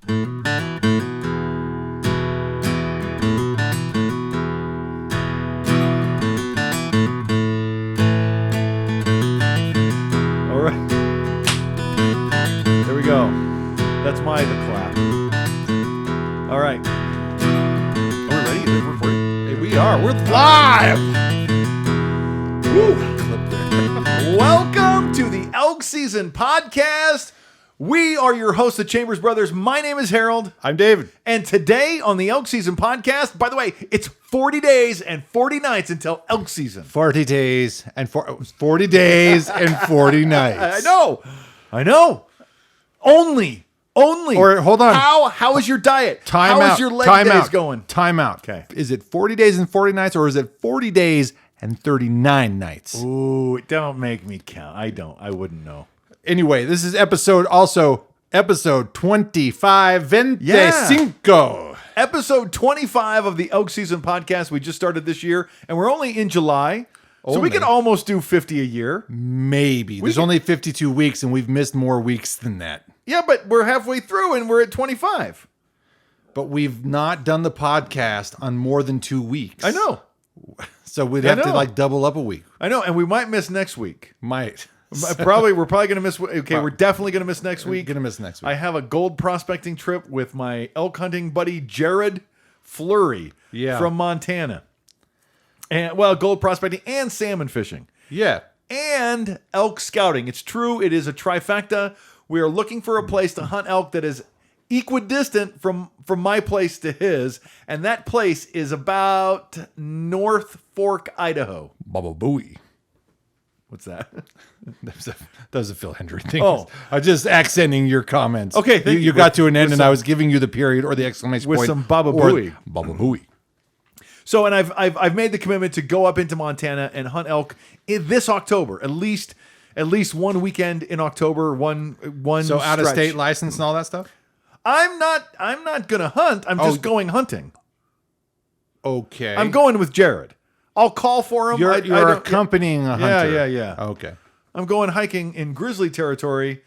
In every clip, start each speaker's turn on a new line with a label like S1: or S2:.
S1: All right. There we go. That's the clap. All right. Are we ready? We're recording. Hey, we are. We're live. Woo. Welcome to the Elk Season Podcast. We are your hosts, the Chambers Brothers. My name is Harold.
S2: I'm David.
S1: And today on the Elk Season Podcast, by the way, it's 40 days and 40 nights until elk season.
S2: 40 days and 40 days and 40 nights.
S1: I know. Only.
S2: Or hold on.
S1: How is your diet? How is your leg days going?
S2: Time out.
S1: Okay.
S2: Is it 40 days and 40 nights or is it 40 days and 39 nights?
S1: Ooh, don't make me count. I wouldn't know.
S2: Anyway, this is episode 25.
S1: Episode 25 of the Elk Season Podcast. We just started this year, and we're only in July. So we can almost do 50 a year.
S2: Maybe. There's only 52 weeks, and we've missed more weeks than that.
S1: Yeah, but we're halfway through, and we're at 25.
S2: But we've not done the podcast on more than 2 weeks.
S1: I know.
S2: So we'd have to double up a week.
S1: I know, and we might miss next week.
S2: Might.
S1: We're probably going to miss. Okay, we're definitely going to miss next week. I have a gold prospecting trip with my elk hunting buddy Jared Fleury from Montana, and gold prospecting and salmon fishing.
S2: Yeah,
S1: and elk scouting. It's true. It is a trifecta. We are looking for a place to hunt elk that is equidistant from my place to his, and that place is about North Fork, Idaho.
S2: Baba Booey.
S1: What's that?
S2: That was a Phil Hendry thing.
S1: Oh.
S2: I was just accenting your comments.
S1: Okay, thank
S2: you got to an end, and I was giving you the period or the exclamation
S1: with
S2: point.
S1: Some Baba Booey.
S2: Baba Booey.
S1: So, and I've made the commitment to go up into Montana and hunt elk this October, at least 1 weekend in October, one. So
S2: out of state license and all that stuff. I'm
S1: not gonna hunt. I'm just going hunting.
S2: Okay.
S1: I'm going with Jared. I'll call for him.
S2: You're accompanying a hunter.
S1: Yeah.
S2: Okay.
S1: I'm going hiking in grizzly territory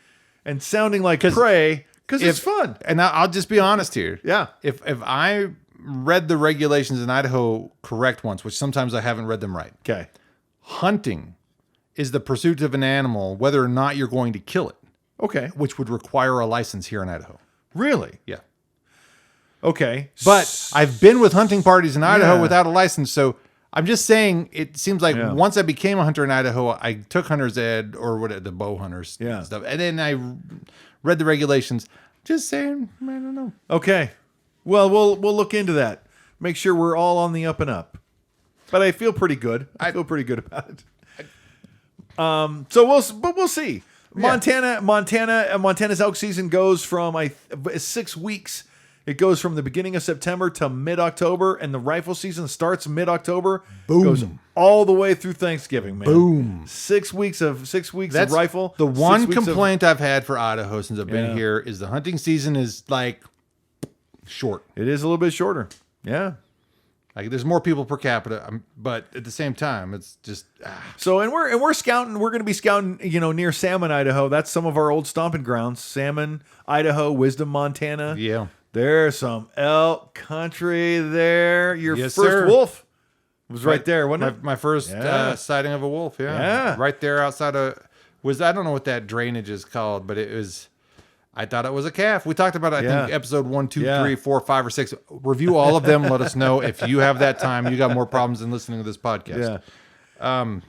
S1: and sounding like prey because it's fun.
S2: And I'll just be honest here.
S1: Yeah.
S2: If I read the regulations in Idaho correct once, which sometimes I haven't read them right.
S1: Okay.
S2: Hunting is the pursuit of an animal, whether or not you're going to kill it.
S1: Okay.
S2: Which would require a license here in Idaho.
S1: Really?
S2: Yeah.
S1: Okay.
S2: But I've been with hunting parties in Idaho without a license, so I'm just saying, it seems like once I became a hunter in Idaho, I took hunter's ed or the bow hunters and stuff. And then I read the regulations. Just saying, I don't know.
S1: Okay. Well, we'll look into that. Make sure we're all on the up and up. But I feel pretty good. I feel pretty good about it. We'll see.
S2: Yeah.
S1: Montana's elk season goes from 6 weeks. It goes from the beginning of September to mid-October, and the rifle season starts mid-October.
S2: Boom.
S1: Goes all the way through Thanksgiving, man.
S2: Boom.
S1: 6 weeks of rifle.
S2: The one complaint I've had for Idaho since I've been here is the hunting season is like short.
S1: It is a little bit shorter. Yeah.
S2: Like there's more people per capita, but at the same time, it's just
S1: So we're scouting. We're going to be scouting, near Salmon, Idaho. That's some of our old stomping grounds. Salmon, Idaho, Wisdom, Montana.
S2: Yeah.
S1: There's some elk country there. Your
S2: Yes,
S1: first
S2: sir.
S1: wolf was right there, wasn't it?
S2: My first sighting of a wolf,
S1: Yeah.
S2: right there outside of I don't know what that drainage is called, but it was. I thought it was a calf. We talked about it, I think, episode 1, 2, 3, 4, 5, or 6. Review all of them. Let us know if you have that time. You got more problems than listening to this podcast.
S1: Yeah.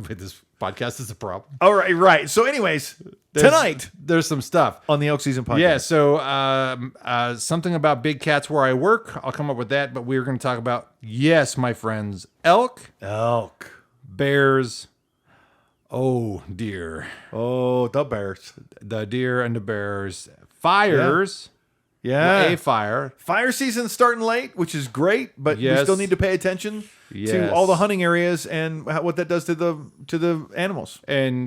S2: This podcast is a problem.
S1: All right. So, anyways, tonight
S2: there's some stuff
S1: on the Elk Season Podcast.
S2: Yeah. So, something about big cats where I work. I'll come up with that. But we're going to talk about, yes, my friends, elk, bears. Oh, deer.
S1: Oh, the bears.
S2: The deer and the bears. Fires.
S1: Yeah.
S2: A fire.
S1: Fire season's starting late, which is great, but we still need to pay attention to all the hunting areas and what that does to the animals.
S2: And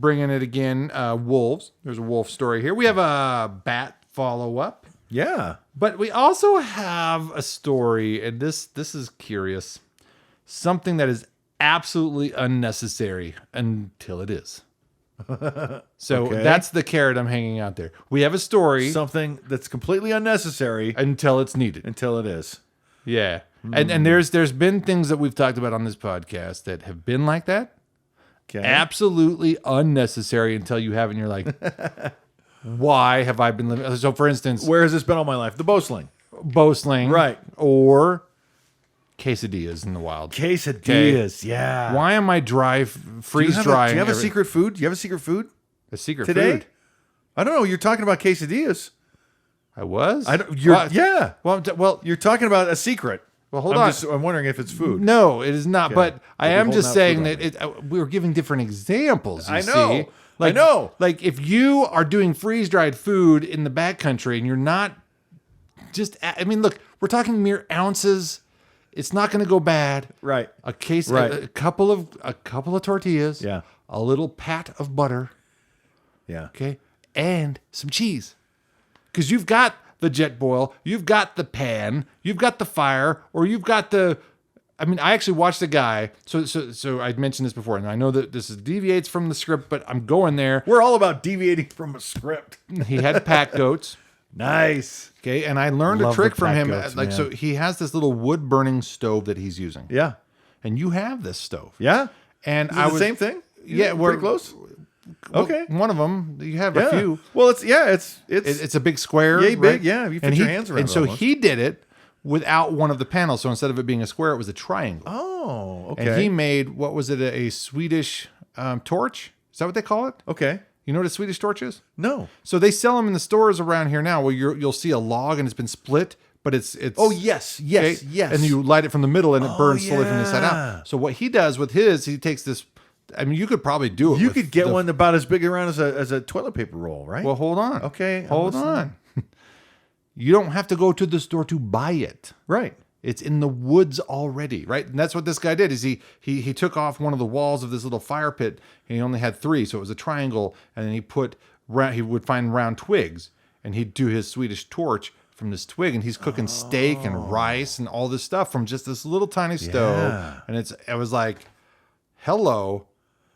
S2: bringing it again, wolves. There's a wolf story here. We have a bat follow-up.
S1: Yeah.
S2: But we also have a story, and this is curious. Something that is absolutely unnecessary until it is. So that's the carrot I'm hanging out there. We have a story.
S1: Something that's completely unnecessary
S2: until it's needed.
S1: Until it is.
S2: Yeah. And there's been things that we've talked about on this podcast that have been like that.
S1: Okay.
S2: Absolutely unnecessary until you have it and you're like, why have I been living? So for instance,
S1: where has this been all my life? The bowsling.
S2: Right. Or quesadillas in the wild.
S1: Quesadillas, yeah.
S2: Why am I freeze drying?
S1: Do you have a secret food? Do you have a secret food?
S2: A secret
S1: today?
S2: Food?
S1: I don't know. You're talking about quesadillas.
S2: I was?
S1: Yeah.
S2: Well,
S1: you're talking about a secret.
S2: Well, hold on.
S1: I'm wondering if it's food.
S2: No, it is not. Okay. But I am just saying that we were giving different examples. I know.
S1: I know.
S2: Like if you are doing freeze-dried food in the backcountry and you're not I mean, look, we're talking mere ounces. It's not going to go bad.
S1: Right.
S2: A couple of tortillas.
S1: Yeah.
S2: A little pat of butter.
S1: Yeah.
S2: Okay. And some cheese. Because you've got the jet boil, you've got the pan, you've got the fire, or you've got the. I mean, I actually watched a guy. So I mentioned this before, and I know that this deviates from the script, but I'm going there.
S1: We're all about deviating from a script.
S2: He had pack goats.
S1: Nice.
S2: Okay, and I learned a trick from him.
S1: Goats,
S2: so he has this little wood burning stove that he's using.
S1: Yeah.
S2: And you have this stove.
S1: Yeah.
S2: And
S1: Is it the same thing?
S2: Yeah, we're
S1: pretty close.
S2: Well, okay. One of them, you have a few.
S1: Well, it's
S2: a big square.
S1: Yay big,
S2: right?
S1: yeah. You fit your hands around it.
S2: And so he did it without one of the panels. So instead of it being a square, it was a triangle.
S1: Oh, okay.
S2: And he made, what was it, a Swedish torch? Is that what they call it?
S1: Okay.
S2: You know what a Swedish torch is?
S1: No.
S2: So they sell them in the stores around here now, where you'll see a log and it's been split, but it's.
S1: Oh yes, yes,
S2: okay?
S1: yes.
S2: And you light it from the middle and it burns slowly from the side out. So what he does with his, he takes this. I mean, you could probably do it.
S1: You could get one about as big around as a toilet paper roll, right?
S2: Well, hold on.
S1: Okay,
S2: hold on. You don't have to go to the store to buy it.
S1: Right.
S2: It's in the woods already, right? And that's what this guy did. Is he took off one of the walls of this little fire pit, and he only had 3, so it was a triangle. And then he would find round twigs, and he'd do his Swedish torch from this twig, and he's cooking steak and rice and all this stuff from just this little tiny stove. And it was like, hello,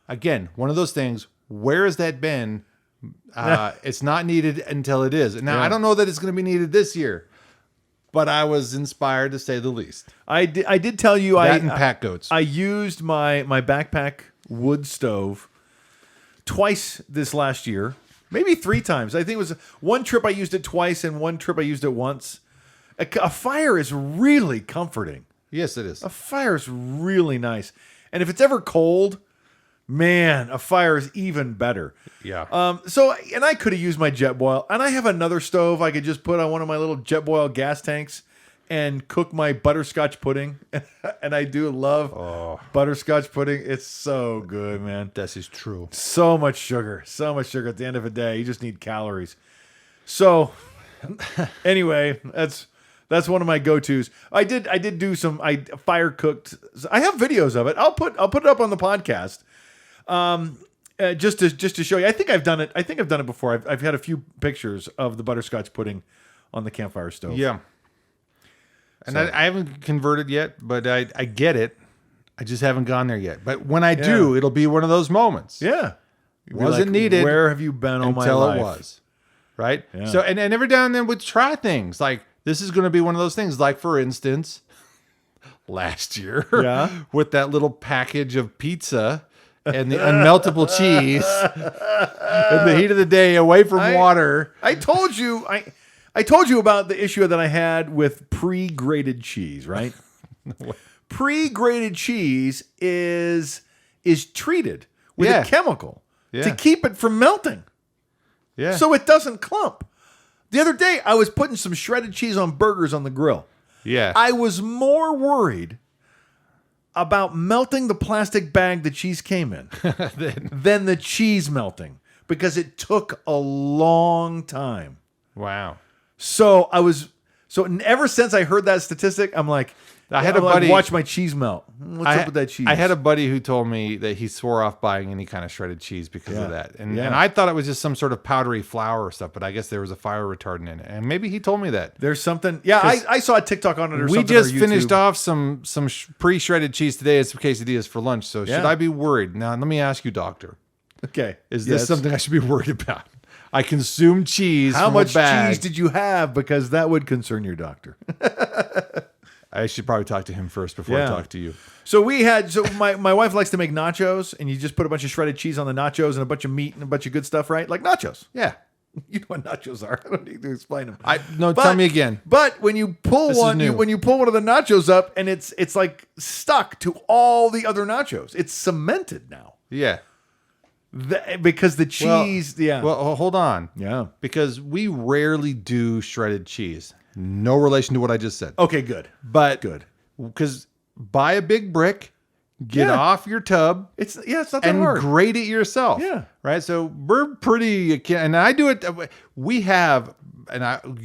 S2: again, one of those things. Where has that been? It's not needed until it is. Now I don't know that it's going to be needed this year. But I was inspired to say the least.
S1: I did tell you
S2: and pack goats.
S1: I used my backpack wood stove twice this last year, maybe 3 times. I think it was one trip I used it twice, and one trip I used it once. A fire is really comforting.
S2: Yes, it is.
S1: A fire is really nice, and if it's ever cold, man, a fire is even better.
S2: Yeah.
S1: And I could have used my jet boil, and I have another stove I could just put on one of my little jet boil gas tanks and cook my butterscotch pudding. And I do love butterscotch pudding. It's so good, man.
S2: This is true.
S1: So much sugar at the end of the day. You just need calories. So anyway, that's one of my go-tos. I did do some fire cooked. I have videos of it. I'll put it up on the podcast. Just to show you, I think I've done it before. I've had a few pictures of the butterscotch pudding on the campfire stove.
S2: Yeah. And I haven't converted yet, but I get it. I just haven't gone there yet. But when I do, it'll be one of those moments.
S1: Yeah.
S2: Wasn't needed.
S1: Where have you been all my life?
S2: Until it was. Right?
S1: Yeah.
S2: So, and every now and then we'd try things. Like, this is going to be one of those things. Like, for instance, last year, with that little package of pizza and the unmeltable cheese in the heat of the day away from water.
S1: I told you about the issue that I had with pre-grated cheese, right? Pre-grated cheese is treated with a chemical to keep it from melting.
S2: Yeah.
S1: So it doesn't clump. The other day I was putting some shredded cheese on burgers on the grill.
S2: Yeah.
S1: I was more worried about melting the plastic bag the cheese came in than the cheese melting, because it took a long time.
S2: Wow.
S1: So ever since I heard that statistic, I'm like,
S2: I had a buddy
S1: watch my cheese melt. What's up with that cheese?
S2: I had a buddy who told me that he swore off buying any kind of shredded cheese because of that. And I thought it was just some sort of powdery flour or stuff, but I guess there was a fire retardant in it. And maybe he told me that.
S1: There's something. Yeah, I saw a TikTok on it or something.
S2: We just finished off some pre-shredded cheese today and some quesadillas for lunch. So should I be worried? Now, let me ask you, doctor.
S1: Okay.
S2: Is this something I should be worried about? I consume cheese.
S1: How much cheese did you have? Because that would concern your doctor.
S2: I should probably talk to him first before I talk to you.
S1: So my wife likes to make nachos, and you just put a bunch of shredded cheese on the nachos and a bunch of meat and a bunch of good stuff, right? Like nachos.
S2: Yeah.
S1: You know what nachos are. I don't need to explain them.
S2: Tell me again.
S1: But when you pull when you pull one of the nachos up, and it's like stuck to all the other nachos. It's cemented now.
S2: Yeah.
S1: Because the cheese,
S2: Well, hold on.
S1: Yeah.
S2: Because we rarely do shredded cheese. No relation to what I just said.
S1: Okay, good.
S2: But good. Because buy a big brick, get off your tub.
S1: It's not that hard.
S2: And grate it yourself.
S1: Yeah.
S2: Right? So we're pretty, and I do it. We have,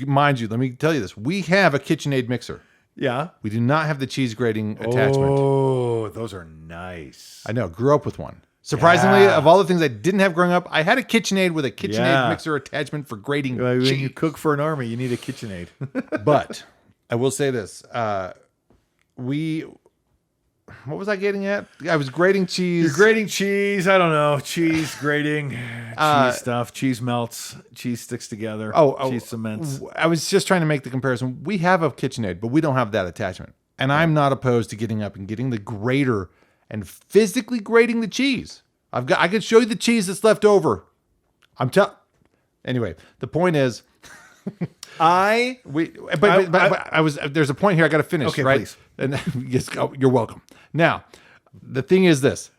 S2: mind you, let me tell you this. We have a KitchenAid mixer.
S1: Yeah.
S2: We do not have the cheese grating attachment.
S1: Oh, those are nice.
S2: I know. Grew up with one. Surprisingly, of all the things I didn't have growing up, I had a KitchenAid with a KitchenAid mixer attachment for grating cheese.
S1: When you cook for an army, you need a KitchenAid.
S2: But I will say this. What was I getting at? I was grating cheese.
S1: You're grating cheese. I don't know. Cheese grating. Cheese stuff. Cheese melts. Cheese sticks together. Cheese cements.
S2: I was just trying to make the comparison. We have a KitchenAid, but we don't have that attachment. And I'm not opposed to getting up and getting the grater and physically grating the cheese. I could show you the cheese that's left over. Anyway, the point is, there's a point here I got to finish.
S1: Okay,
S2: right?
S1: please.
S2: And yes, you're welcome. Now, the thing is this.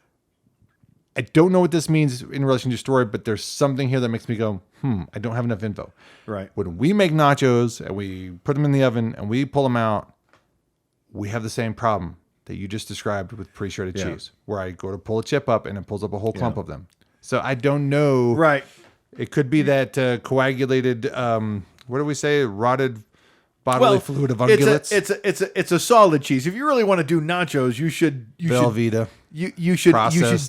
S2: I don't know what this means in relation to your story, but there's something here that makes me go, I don't have enough info.
S1: Right.
S2: When we make nachos and we put them in the oven and we pull them out, we have the same problem that you just described with pre-shredded cheese, where I go to pull a chip up and it pulls up a whole clump of them. So I don't know.
S1: Right.
S2: It could be that coagulated, what do we say? Rotted bodily fluid of ungulates.
S1: It's a solid cheese. If you really want to do nachos, you should
S2: Velveeta.
S1: You should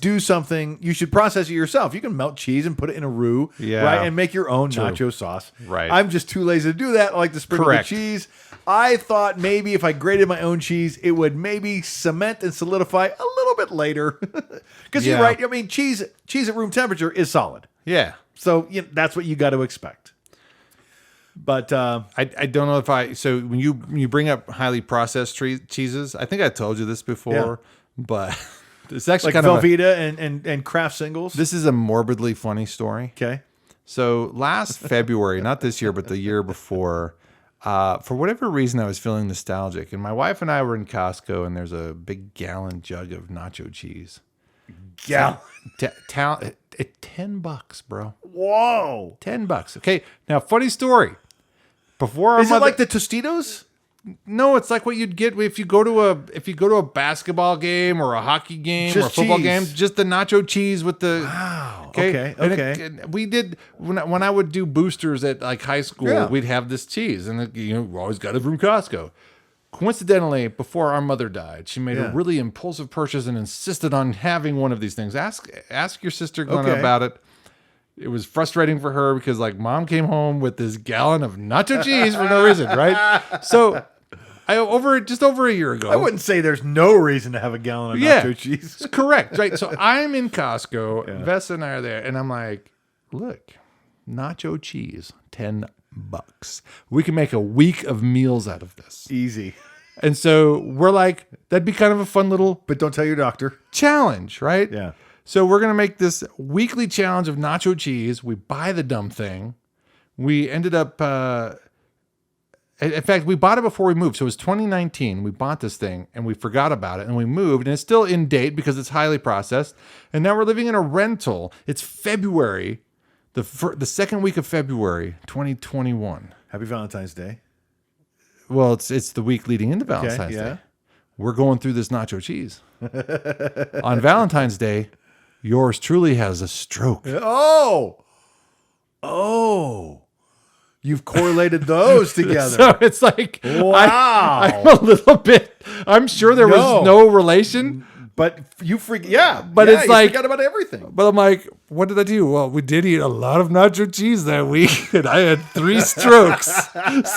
S1: do something. You should process it yourself. You can melt cheese and put it in a roux, right, and make your own nacho sauce.
S2: Right.
S1: I'm just too lazy to do that. I like to sprinkle the cheese. I thought maybe if I grated my own cheese, it would maybe cement and solidify a little bit later. Because you're right. I mean, cheese at room temperature is solid.
S2: Yeah.
S1: So that's what you got to expect. But
S2: I don't know if so when you bring up highly processed cheeses, I think I told you this before, but it's actually
S1: like
S2: kind of
S1: Velveeta and Kraft singles.
S2: This is a morbidly funny story.
S1: Okay.
S2: So last February, not this year, but the year before, for whatever reason, I was feeling nostalgic, and my wife and I were in Costco, and there's a big gallon jug of nacho cheese.
S1: Gallon.
S2: $10, bro.
S1: Whoa.
S2: $10. Okay. Now, funny story. Before
S1: is it like the Tostitos?
S2: No, it's like what you'd get if you go to a basketball game or a hockey game or a football game. Just the nacho cheese with the.
S1: Wow. Okay.
S2: And we did when I would do boosters at like high school. We'd have this cheese, and we always got it from Costco. Coincidentally, before our mother died, she made a really impulsive purchase and insisted on having one of these things. Ask your sister Glenna about it. It was frustrating for her because like mom came home with this gallon of nacho cheese for no reason, right? So just over a year ago.
S1: I wouldn't say there's no reason to have a gallon of nacho cheese.
S2: Correct, right? So I'm in Costco, Vesta and I are there, and I'm like, look, nacho cheese, $10. We can make a week of meals out of this.
S1: Easy.
S2: And so we're like, that'd be kind of a fun little
S1: but don't tell your doctor
S2: challenge, right?
S1: Yeah.
S2: So we're going to make this weekly challenge of nacho cheese. We buy the dumb thing. We ended up, in fact, we bought it before we moved. So it was 2019. We bought this thing and we forgot about it and we moved and it's still in date because it's highly processed. And now we're living in a rental. It's February, the second week of February, 2021.
S1: Happy Valentine's Day.
S2: Well, it's the week leading into Valentine's Day. We're going through this nacho cheese. On Valentine's Day, yours truly has a stroke.
S1: Oh. You've correlated those together.
S2: So it's like,
S1: wow.
S2: I'm a little bit, I'm sure there was no relation.
S1: But you
S2: but it's
S1: you
S2: like,
S1: forgot about everything.
S2: But I'm like, what did I do? Well, we did eat a lot of nacho cheese that week, and I had 3 strokes.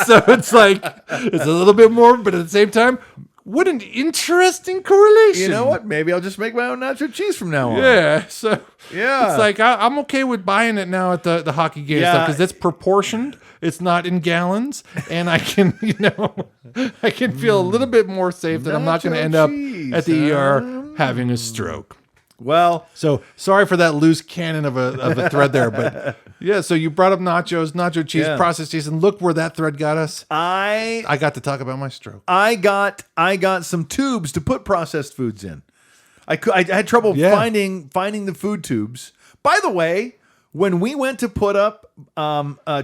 S2: So it's like, it's a little bit more, but at the same time, What an interesting correlation.
S1: You know what? Maybe I'll just make my own nacho cheese from now on.
S2: Yeah. So
S1: yeah,
S2: it's like I'm okay with buying it now at the hockey game stuff because it's proportioned. It's not in gallons, and I can I can feel a little bit more safe that I'm not going to end up at the ER having a stroke.
S1: Well,
S2: so sorry for that loose cannon of a thread there, but yeah. So you brought up nacho cheese, processed cheese, and look where that thread got us. I got to talk about my stroke.
S1: I got some tubes to put processed foods in. I had trouble finding the food tubes. By the way, when we went to put up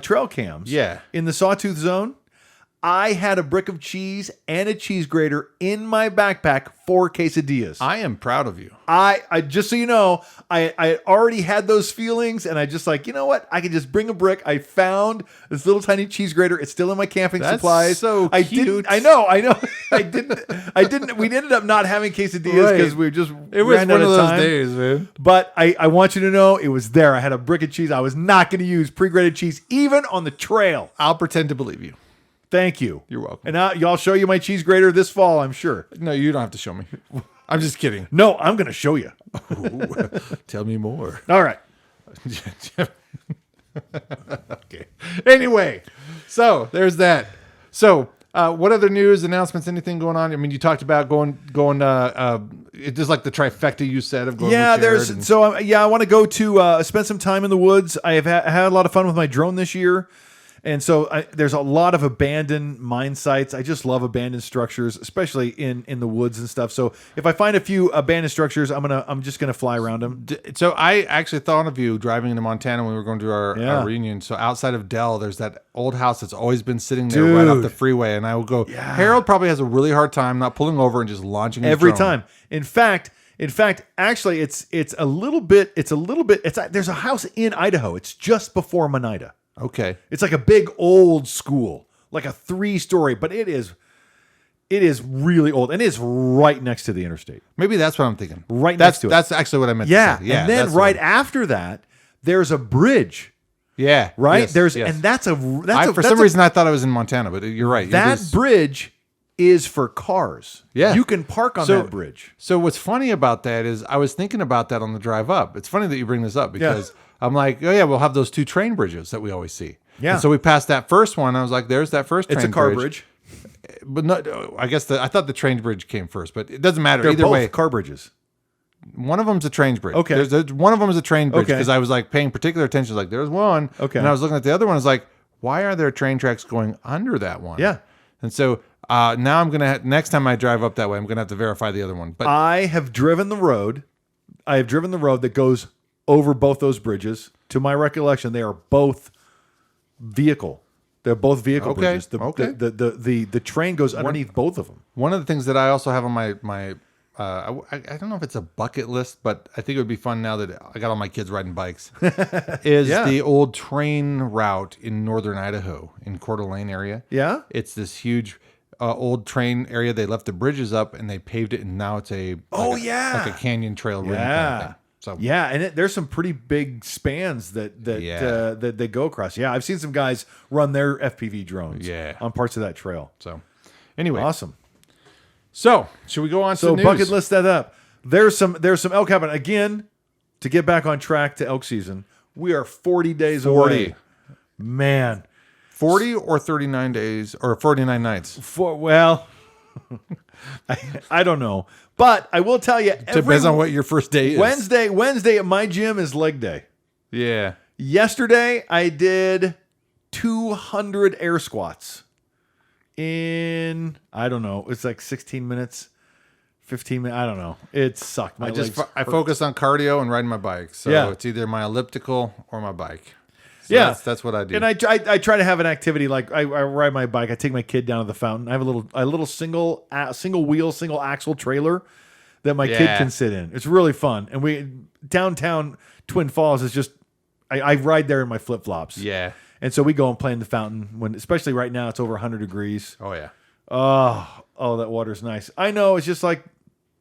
S1: trail cams, in the Sawtooth Zone, I had a brick of cheese and a cheese grater in my backpack for quesadillas.
S2: I am proud of you.
S1: I just so you know, I already had those feelings, and I just like, you know what? I could just bring a brick. I found this little tiny cheese grater. It's still in my camping supplies.
S2: So cute.
S1: I know. I didn't. We ended up not having quesadillas because we just
S2: it was
S1: ran
S2: one
S1: out
S2: of those
S1: time.
S2: days, man.
S1: But I want you to know it was there. I had a brick of cheese. I was not going to use pre-grated cheese even on the trail.
S2: I'll pretend to believe you.
S1: Thank you.
S2: You're welcome.
S1: And I'll show you my cheese grater this fall, I'm sure.
S2: No, you don't have to show me. I'm just kidding.
S1: No, I'm going to show you.
S2: Ooh, tell me more.
S1: All right.
S2: Okay. Anyway, so there's that. So what other news, announcements, anything going on? I mean, you talked about going. It's just like the trifecta you said of going.
S1: Yeah, I want to go to spend some time in the woods. I have had a lot of fun with my drone this year. And so there's a lot of abandoned mine sites. I just love abandoned structures, especially in the woods and stuff. So if I find a few abandoned structures, I'm just gonna fly around them.
S2: So I actually thought of you driving into Montana when we were going to our reunion. So outside of Dell, there's that old house that's always been sitting there right off the freeway, and I would go. Yeah. Harold probably has a really hard time not pulling over and just launching his
S1: every
S2: drone.
S1: time. In fact, actually, it's a little bit. There's a house in Idaho. It's just before Monida.
S2: Okay.
S1: It's like a big old school, like a 3-story, but it is really old, and it's right next to the interstate.
S2: Maybe that's what I'm thinking.
S1: Next to it.
S2: That's actually what I meant to say. Yeah.
S1: And then right after that, there's a bridge.
S2: Yeah.
S1: Right?
S2: Yes,
S1: and that's
S2: for some reason I thought I was in Montana, but you're right.
S1: That bridge is for cars.
S2: Yeah.
S1: You can park on that bridge.
S2: So what's funny about that is I was thinking about that on the drive up. It's funny that you bring this up because I'm like, oh yeah, we'll have those 2 train bridges that we always see.
S1: Yeah.
S2: And so we passed that first one. I was like, there's that first train bridge.
S1: It's a car bridge.
S2: But no, I guess I thought the train bridge came first, but it doesn't matter.
S1: They're
S2: Either
S1: both
S2: way,
S1: car bridges.
S2: One of them's a train bridge.
S1: Okay.
S2: One of them is a train bridge
S1: Okay.
S2: because I was like paying particular attention. Like there's one.
S1: Okay.
S2: And I was looking at the other one. I was like, why are there train tracks going under that one?
S1: Yeah.
S2: And so now I'm gonna next time I drive up that way, I'm gonna have to verify the other one. But
S1: I have driven the road. That goes over both those bridges. To my recollection, they are both vehicle. They're both vehicle bridges. The train goes underneath both of them.
S2: One of the things that I also have on my I don't know if it's a bucket list, but I think it would be fun now that I got all my kids riding bikes, is the old train route in northern Idaho in Coeur d'Alene area. Yeah. It's this huge old train area. They left the bridges up and they paved it, and now it's like a canyon trail ring kind of thing. So
S1: and there's some pretty big spans that they go across. Yeah, I've seen some guys run their FPV drones on parts of that trail.
S2: So anyway,
S1: awesome.
S2: So should we go on to the news?
S1: Bucket list that up. There's some elk happening again. To get back on track to elk season, we are 40 days away. Man,
S2: 40 or 39 days or 49 nights.
S1: I don't know, but I will tell you.
S2: Depends on what your first day is.
S1: Wednesday at my gym is leg day.
S2: Yeah.
S1: Yesterday I did 200 air squats in, I don't know, it's like 16 minutes, 15 minutes. I don't know. It sucked.
S2: I focus on cardio and riding my bike. So it's either my elliptical or my bike. So that's what I do.
S1: And I try to have an activity like I ride my bike. I take my kid down to the fountain. I have a little single wheel, single axle trailer that my kid can sit in. It's really fun. And we downtown Twin Falls is just I ride there in my flip flops.
S2: Yeah.
S1: And so we go and play in the fountain especially right now it's over 100 degrees.
S2: Oh yeah.
S1: Oh, that water's nice. I know it's just like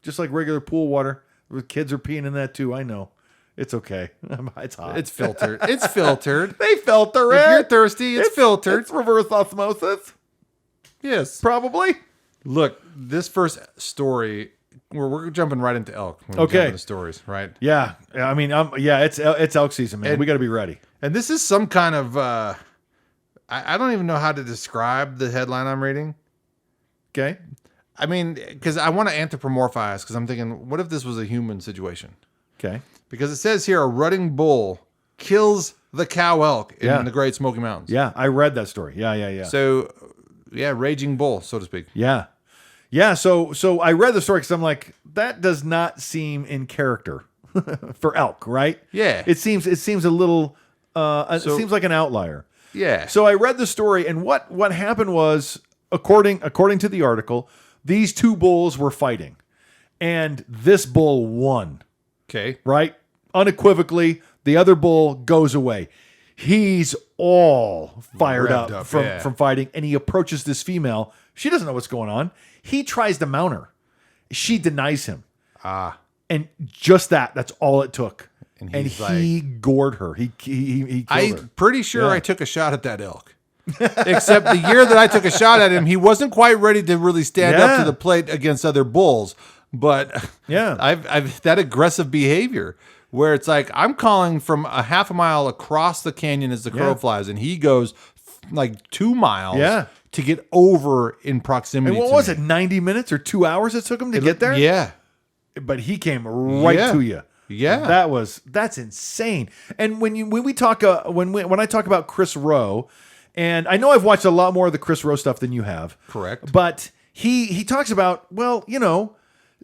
S1: regular pool water. The kids are peeing in that too. I know. It's okay. It's hot.
S2: It's filtered. It's filtered.
S1: They filter it.
S2: If you're thirsty, it's filtered.
S1: It's reverse osmosis.
S2: Yes.
S1: Probably.
S2: Look, this first story, we're jumping right into elk. When we jump into stories, right?
S1: Yeah. I mean, it's elk season, man. We got to be ready.
S2: And this is some kind of, I don't even know how to describe the headline I'm reading.
S1: Okay.
S2: I mean, because I want to anthropomorphize, because I'm thinking, what if this was a human situation?
S1: Okay.
S2: Because it says here, a rutting bull kills the cow elk in the Great Smoky Mountains.
S1: Yeah, I read that story. Yeah.
S2: So, raging bull, so to speak.
S1: Yeah. Yeah, so I read the story because I'm like, that does not seem in character for elk, right?
S2: Yeah.
S1: It seems a little, it seems like an outlier.
S2: Yeah.
S1: So I read the story, and what happened was, according to the article, these two bulls were fighting, and this bull won.
S2: Okay.
S1: Right? Unequivocally, the other bull goes away. He's all fired up from fighting, and he approaches this female. She doesn't know what's going on. He tries to mount her. She denies him. And just that's all it took. And he gored her. He killed her.
S2: I'm pretty sure I took a shot at that elk. Except the year that I took a shot at him, he wasn't quite ready to really stand up to the plate against other bulls. But I've that aggressive behavior where it's like I'm calling from a half a mile across the canyon as the crow flies, and he goes like 2 miles to get over in proximity.
S1: And what was it, 90 minutes or 2 hours it took him to get there?
S2: Yeah.
S1: But he came right to you.
S2: Yeah.
S1: That's insane. And when I talk about Chris Rowe, and I know I've watched a lot more of the Chris Rowe stuff than you have.
S2: Correct.
S1: But he talks about,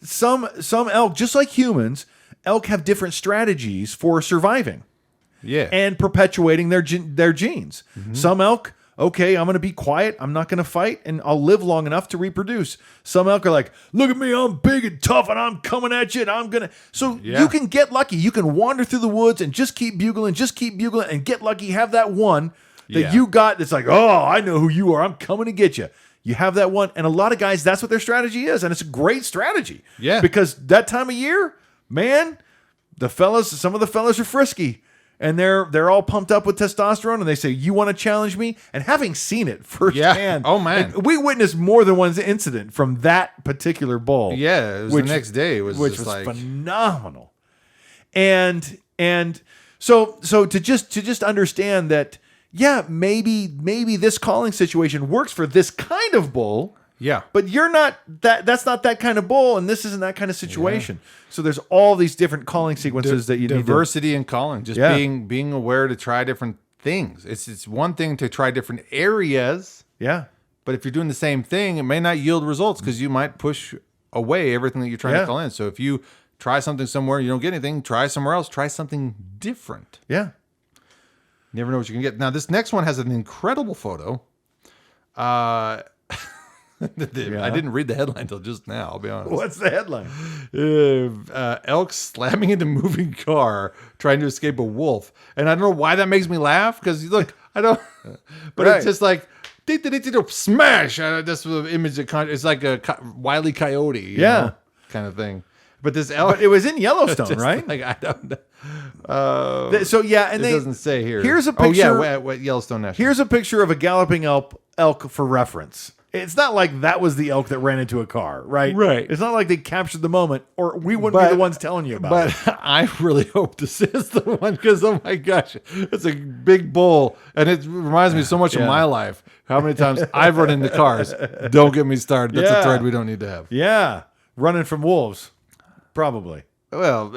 S1: some elk, just like humans, elk have different strategies for surviving.
S2: Yeah.
S1: And perpetuating their genes. Mm-hmm. Some elk, okay, I'm going to be quiet. I'm not going to fight, and I'll live long enough to reproduce. Some elk are like, look at me, I'm big and tough, and I'm coming at you, and I'm going to... So you can get lucky. You can wander through the woods and just keep bugling, and get lucky, have that one that you got. It's like, oh, I know who you are. I'm coming to get you. You have that one. And a lot of guys, that's what their strategy is, and it's a great strategy.
S2: Yeah.
S1: Because that time of year, man, some of the fellas are frisky. And they're all pumped up with testosterone, and they say, "You want to challenge me?" And having seen it firsthand,
S2: oh man,
S1: we witnessed more than one incident from that particular bull.
S2: Yeah, it was the next day. Which was like
S1: phenomenal. And so to just understand that, maybe this calling situation works for this kind of bull.
S2: Yeah.
S1: But you're not that's not that kind of bull, and this isn't that kind of situation. Yeah. So there's all these different calling sequences that you need.
S2: Diversity in calling, just being aware to try different things. It's one thing to try different areas.
S1: Yeah.
S2: But if you're doing the same thing, it may not yield results because you might push away everything that you're trying to call in. So if you try something somewhere, you don't get anything, try somewhere else, try something different.
S1: Yeah.
S2: You never know what you can get. Now this next one has an incredible photo. I didn't read the headline until just now, I'll be honest.
S1: What's the headline?
S2: Elk slamming into moving car trying to escape a wolf. And I don't know why that makes me laugh, because look, I don't, but it's just like, smash. That's the image that it's like a Wile E. Coyote, you know, kind of thing. But this elk,
S1: but it was in Yellowstone, right?
S2: Like, I don't know.
S1: So and
S2: it doesn't say here.
S1: Here's a picture.
S2: What Yellowstone National.
S1: Here's a picture of a galloping elk for reference. It's not like that was the elk that ran into a car, right?
S2: Right.
S1: It's not like they captured the moment, or we wouldn't be the ones telling you about it.
S2: But I really hope this is the one, because, oh my gosh, it's a big bull. And it reminds me so much of my life. How many times I've run into cars. Don't get me started. That's a thread we don't need to have.
S1: Yeah. Running from wolves. Probably.
S2: Well,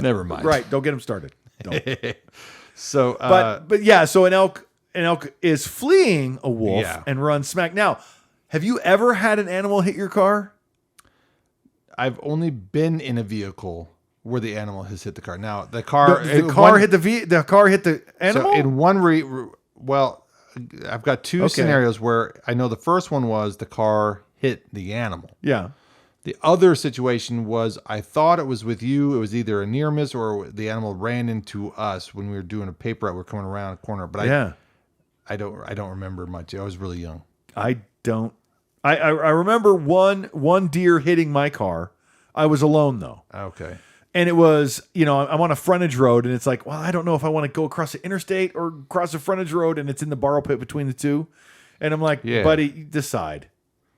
S2: never mind.
S1: Right. Don't get them started. Don't.
S2: So,
S1: so an elk is fleeing a wolf and runs smack. Now, have you ever had an animal hit your car?
S2: I've only been in a vehicle where the animal has hit the car. Now, the car hit the animal? So in I've got two scenarios where I know the first one was the car hit the animal.
S1: Yeah.
S2: The other situation was, I thought it was with you. It was either a near miss or the animal ran into us when we were doing a paper route. We're coming around a corner, but I don't remember much. I was really young.
S1: I don't. I remember one deer hitting my car. I was alone though.
S2: Okay.
S1: And it was, I'm on a frontage road, and it's like, well, I don't know if I want to go across the interstate or across the frontage road, and it's in the borrow pit between the two. And I'm like, buddy, decide.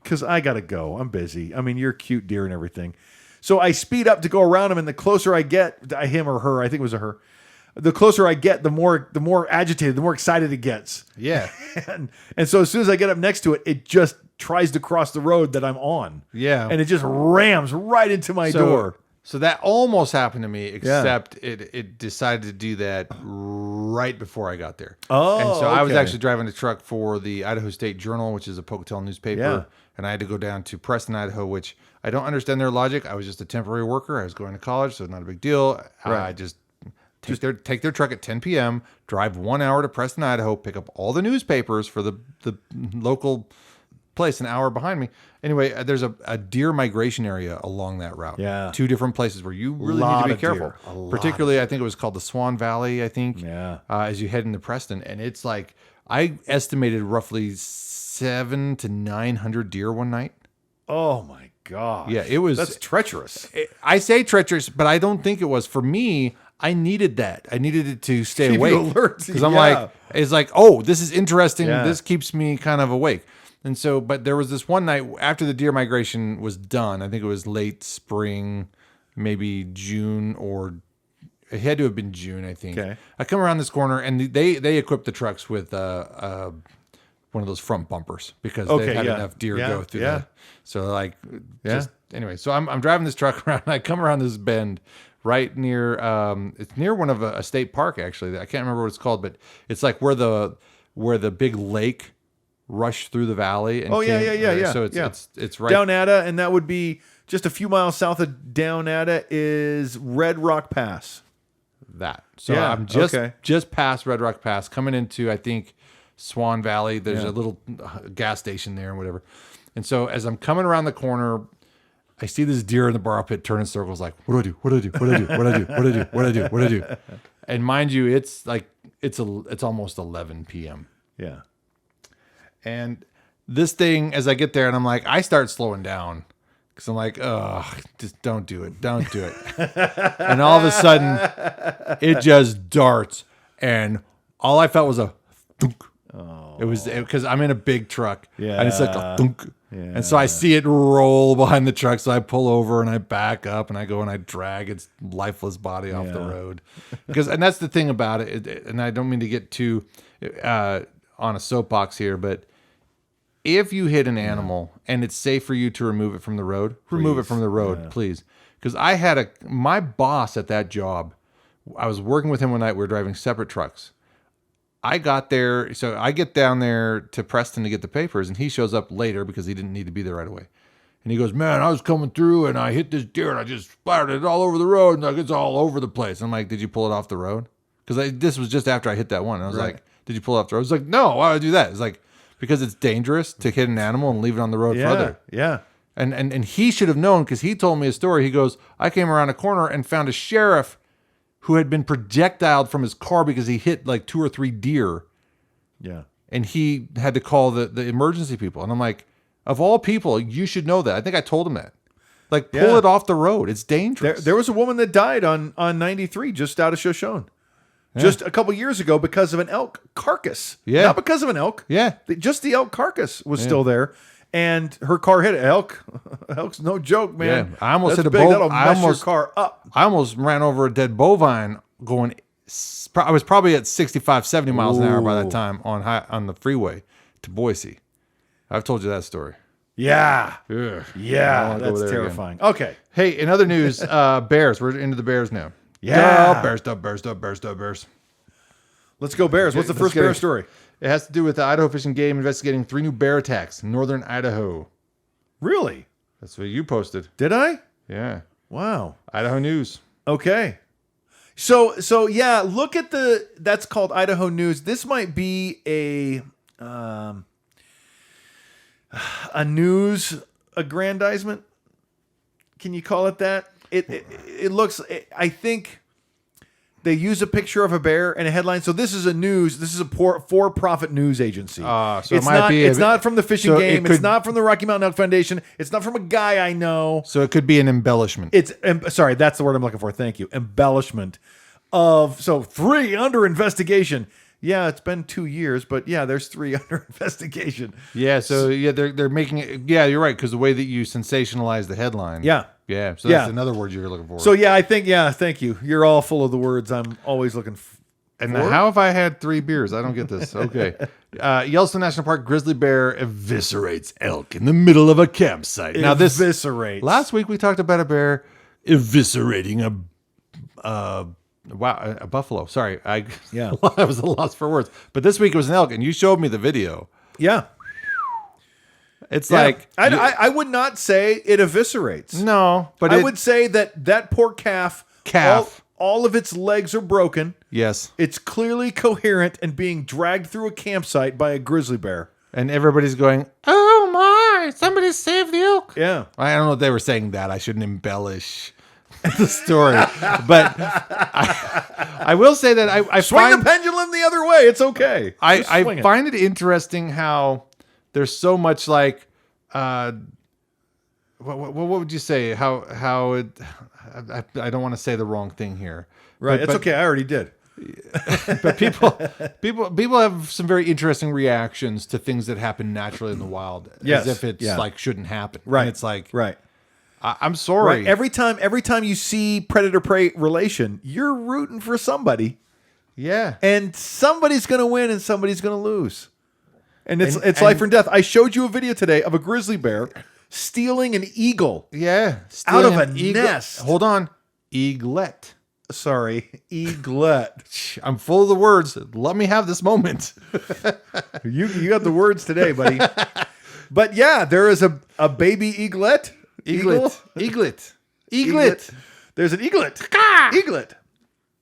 S1: because I got to go. I'm busy. I mean, you're cute deer and everything. So I speed up to go around him, and the closer I get, him or her, I think it was a her, the closer I get, the more agitated, the more excited it gets.
S2: Yeah.
S1: and so as soon as I get up next to it, it just tries to cross the road that I'm on.
S2: Yeah.
S1: And it just rams right into my door.
S2: So that almost happened to me, except it decided to do that right before I got there.
S1: Oh,
S2: and so I was actually driving a truck for the Idaho State Journal, which is a Pocatello newspaper, and I had to go down to Preston, Idaho, which I don't understand their logic. I was just a temporary worker. I was going to college, so it's not a big deal.
S1: Right.
S2: I just take their truck at 10 p.m., drive 1 hour to Preston, Idaho, pick up all the newspapers for the local place an hour behind me. Anyway, there's a deer migration area along that route.
S1: Yeah.
S2: 2 different places where you really need to be careful. Particularly, I think it was called the Swan Valley, I think.
S1: Yeah.
S2: As you head into Preston. And it's like, I estimated roughly 700 to 900 deer one night.
S1: Oh my God.
S2: Yeah, it was.
S1: That's treacherous.
S2: I say treacherous, but I don't think it was. For me, I needed that. I needed it to stay
S1: Keep
S2: awake.
S1: you alert.
S2: Because I'm like, it's like, oh, this is interesting.
S1: Yeah.
S2: This keeps me kind of awake. And so, but there was this one night after the deer migration was done. I think it was late spring, maybe June, or it had to have been June, I think.
S1: Okay.
S2: I come around this corner, and they equipped the trucks with one of those front bumpers because they've had enough deer go through that. So like, anyway, so I'm driving this truck around. And I come around this bend right near, it's near one of a state park, actually. I can't remember what it's called, but it's like where the big lake rushed through the valley. And So it's right
S1: Downata, and that would be just a few miles south of Downata is Red Rock Pass.
S2: That. So I'm just past Red Rock Pass, coming into, I think, Swan Valley. There's a little gas station there and whatever. And so as I'm coming around the corner, I see this deer in the borrow pit turning circles like, what do I do? What do I do? What do I do? What do I do? What do I do? What do I do? What do I do? And mind you, it's like it's almost 11 p.m.
S1: Yeah.
S2: And this thing, as I get there, and I'm like, I start slowing down because I'm like, oh, just don't do it. Don't do it. And all of a sudden, it just darts. And all I felt was a thunk. Oh. It was because I'm in a big truck. Yeah. And it's like a thunk. Yeah. And so I see it roll behind the truck. So I pull over and I back up and I go and I drag its lifeless body off the road. And that's the thing about it. And I don't mean to get too on a soapbox here, but if you hit an animal and it's safe for you to remove it from the road, remove it from the road, please. Because I had my boss at that job, I was working with him one night. We were driving separate trucks. I got there, so I get down there to Preston to get the papers, and he shows up later because he didn't need to be there right away. And he goes, man, I was coming through and I hit this deer and I just splattered it all over the road and like it's all over the place. I'm like, did you pull it off the road? Because this was just after I hit that one. And I was like, did you pull it off the road? I was like, no, why would I do that? It's like, because it's dangerous to hit an animal and leave it on the road further.
S1: Yeah.
S2: And he should have known because he told me a story. He goes, I came around a corner and found a sheriff who had been projectiled from his car because he hit like 2 or 3 deer.
S1: Yeah.
S2: And he had to call the emergency people. And I'm like, of all people, you should know that. I think I told him that. Like, pull it off the road. It's dangerous.
S1: There was a woman that died on 93 just out of Shoshone. Just a couple years ago because of an elk carcass.
S2: Yeah.
S1: Not because of an elk.
S2: Yeah.
S1: Just the elk carcass was still there. And her car hit an elk. Elk's no joke, man.
S2: Yeah. I almost hit a
S1: That'll mess your car up.
S2: I almost ran over a dead bovine going. I was probably at 65, 70 miles an hour by that time on the freeway to Boise. I've told you that story.
S1: Yeah.
S2: Ugh.
S1: Yeah. That's terrifying. Again. Okay.
S2: Hey, in other news, bears. We're into the bears now.
S1: Yeah.
S2: Bears.
S1: Let's go bears. What's the first bear story?
S2: It has to do with the Idaho Fish and Game investigating 3 new bear attacks in northern Idaho.
S1: Really?
S2: That's what you posted.
S1: Did I?
S2: Yeah.
S1: Wow.
S2: Idaho News.
S1: Okay. So yeah, look at that's called Idaho News. This might be a news aggrandizement. Can you call it that? It looks, I think they use a picture of a bear and a headline. So this is a for-profit news agency.
S2: So it's
S1: not from the Fish and Game. It's not from the Rocky Mountain Elk Foundation. It's not from a guy I know.
S2: So it could be an embellishment.
S1: Sorry, that's the word I'm looking for. Thank you. Embellishment of 3 under investigation. Yeah, it's been 2 years, but yeah, there's 3 under investigation.
S2: Yeah, so they're making it. Yeah, you're right, because the way that you sensationalize the headline.
S1: Yeah.
S2: Yeah, so that's another word you're looking for.
S1: So yeah, I think, thank you. You're all full of the words I'm always looking for.
S2: And how have I had 3 beers? I don't get this. Okay. Yellowstone National Park grizzly bear eviscerates elk in the middle of a campsite. Now
S1: Eviscerates.
S2: Last week we talked about a bear eviscerating a buffalo. Sorry. I was at a loss for words. But this week it was an elk, and you showed me the video.
S1: Yeah.
S2: It's like...
S1: I would not say it eviscerates.
S2: No. But
S1: I would say that poor calf. All of its legs are broken.
S2: Yes.
S1: It's clearly coherent and being dragged through a campsite by a grizzly bear.
S2: And everybody's going, oh my, somebody save the elk.
S1: Yeah.
S2: I don't know if they were saying that. I shouldn't embellish the story. But I will say that I
S1: swing the pendulum the other way. It's okay.
S2: I find it interesting how there's so much like, what would you say? How it... I don't want to say the wrong thing here.
S1: Right. It's okay. I already did.
S2: But people have some very interesting reactions to things that happen naturally in the wild.
S1: Yes.
S2: As if it's like shouldn't happen.
S1: Right.
S2: And it's like,
S1: right.
S2: I'm sorry.
S1: Right. Every time you see predator-prey relation, you're rooting for somebody.
S2: Yeah.
S1: And somebody's going to win and somebody's going to lose. And it's life or death. I showed you a video today of a grizzly bear stealing an eagle.
S2: Yeah.
S1: Out of a nest.
S2: Hold on. Eaglet.
S1: Sorry. Eaglet.
S2: I'm full of the words. Let me have this moment.
S1: You got the words today, buddy. But yeah, there is a baby eaglet.
S2: Eaglet.
S1: There's an eaglet. Eaglet.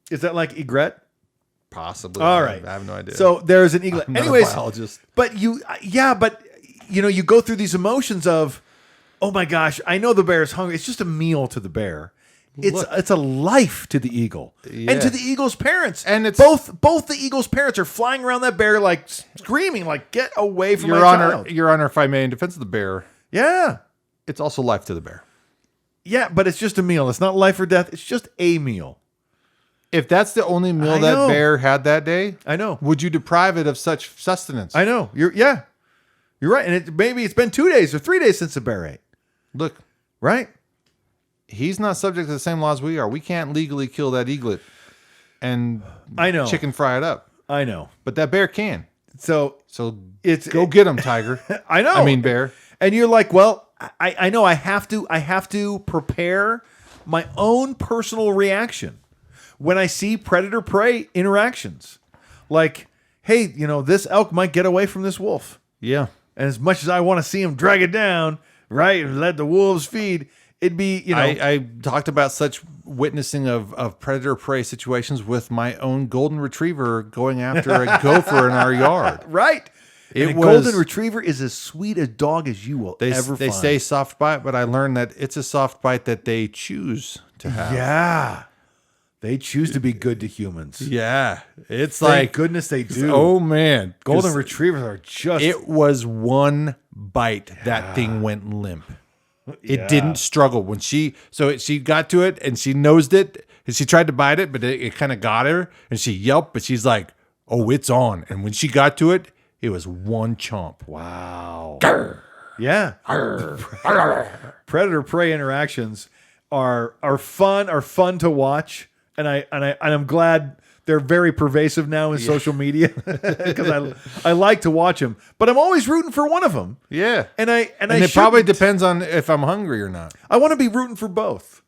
S1: Is that like egret?
S2: Possibly.
S1: All right.
S2: I have no idea.
S1: So there's an eaglet.
S2: I'm not
S1: Anyways,
S2: a biologist.
S1: but you go through these emotions of, oh my gosh, I know the bear is hungry. It's just a meal to the bear. It's a life to the eagle and to the eagle's parents. And it's both the eagle's parents are flying around that bear like screaming, like get away from my child.
S2: Your Honor, if I may, in defense of the bear.
S1: Yeah,
S2: it's also life to the bear.
S1: Yeah, but it's just a meal. It's not life or death. It's just a meal.
S2: If that's the only meal that bear had that day,
S1: I know.
S2: Would you deprive it of such sustenance?
S1: I know. You're right. And maybe it's been 2 days or 3 days since the bear ate.
S2: Look,
S1: right?
S2: He's not subject to the same laws we are. We can't legally kill that eaglet and chicken fry it up.
S1: I know.
S2: But that bear can.
S1: So
S2: go get him, tiger.
S1: I know.
S2: I mean, bear.
S1: And you're like, well, I know I have to prepare my own personal reaction when I see predator-prey interactions. Like, hey, this elk might get away from this wolf.
S2: Yeah.
S1: And as much as I want to see him drag it down, right, and let the wolves feed, it'd be,
S2: I talked about such witnessing of predator-prey situations with my own golden retriever going after a gopher in our yard.
S1: Right. A golden retriever is as sweet a dog as you will ever find.
S2: They say soft bite, but I learned that it's a soft bite that they choose to have.
S1: Yeah. They choose to be good to humans.
S2: Yeah. It's
S1: Thank goodness they do.
S2: Oh, man.
S1: Golden retrievers are just...
S2: It was one bite that thing went limp. It didn't struggle. She got to it and she nosed it and she tried to bite it, but it kind of got her and she yelped, but she's like, oh, it's on. And when she got to it, it was one chomp.
S1: Wow.
S2: Grr.
S1: Yeah. Predator-prey interactions are fun to watch. And I'm glad they're very pervasive now in social media because I like to watch them, but I'm always rooting for one of them.
S2: Yeah,
S1: and
S2: it probably depends on if I'm hungry or not.
S1: I want to be rooting for both,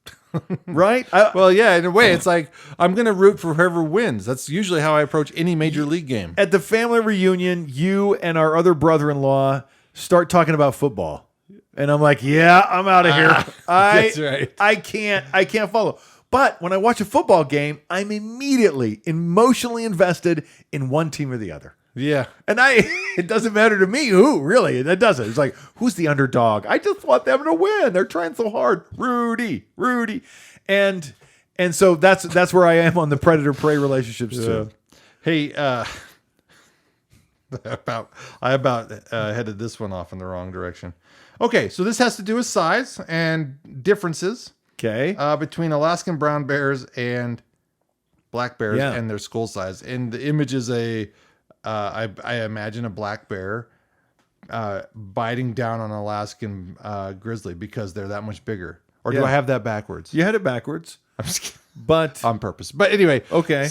S1: right?
S2: Well, yeah, in a way, it's like I'm going to root for whoever wins. That's usually how I approach any major league game.
S1: At the family reunion, you and our other brother-in-law start talking about football, and I'm like, yeah, I'm out of here.
S2: That's right.
S1: I can't follow. But when I watch a football game, I'm immediately emotionally invested in one team or the other.
S2: Yeah.
S1: And it doesn't matter to me who, really. It doesn't. It's like, who's the underdog? I just want them to win. They're trying so hard. Rudy. And so that's where I am on the predator-prey relationships too.
S2: Hey, I about headed this one off in the wrong direction. Okay, so this has to do with size and differences.
S1: Okay.
S2: Between Alaskan brown bears and black bears
S1: Yeah.
S2: and their skull size. And the image is I imagine a black bear biting down on an Alaskan grizzly because they're that much bigger. Or do I have that backwards?
S1: You had it backwards.
S2: I'm just kidding.
S1: But
S2: On purpose. But anyway,
S1: okay.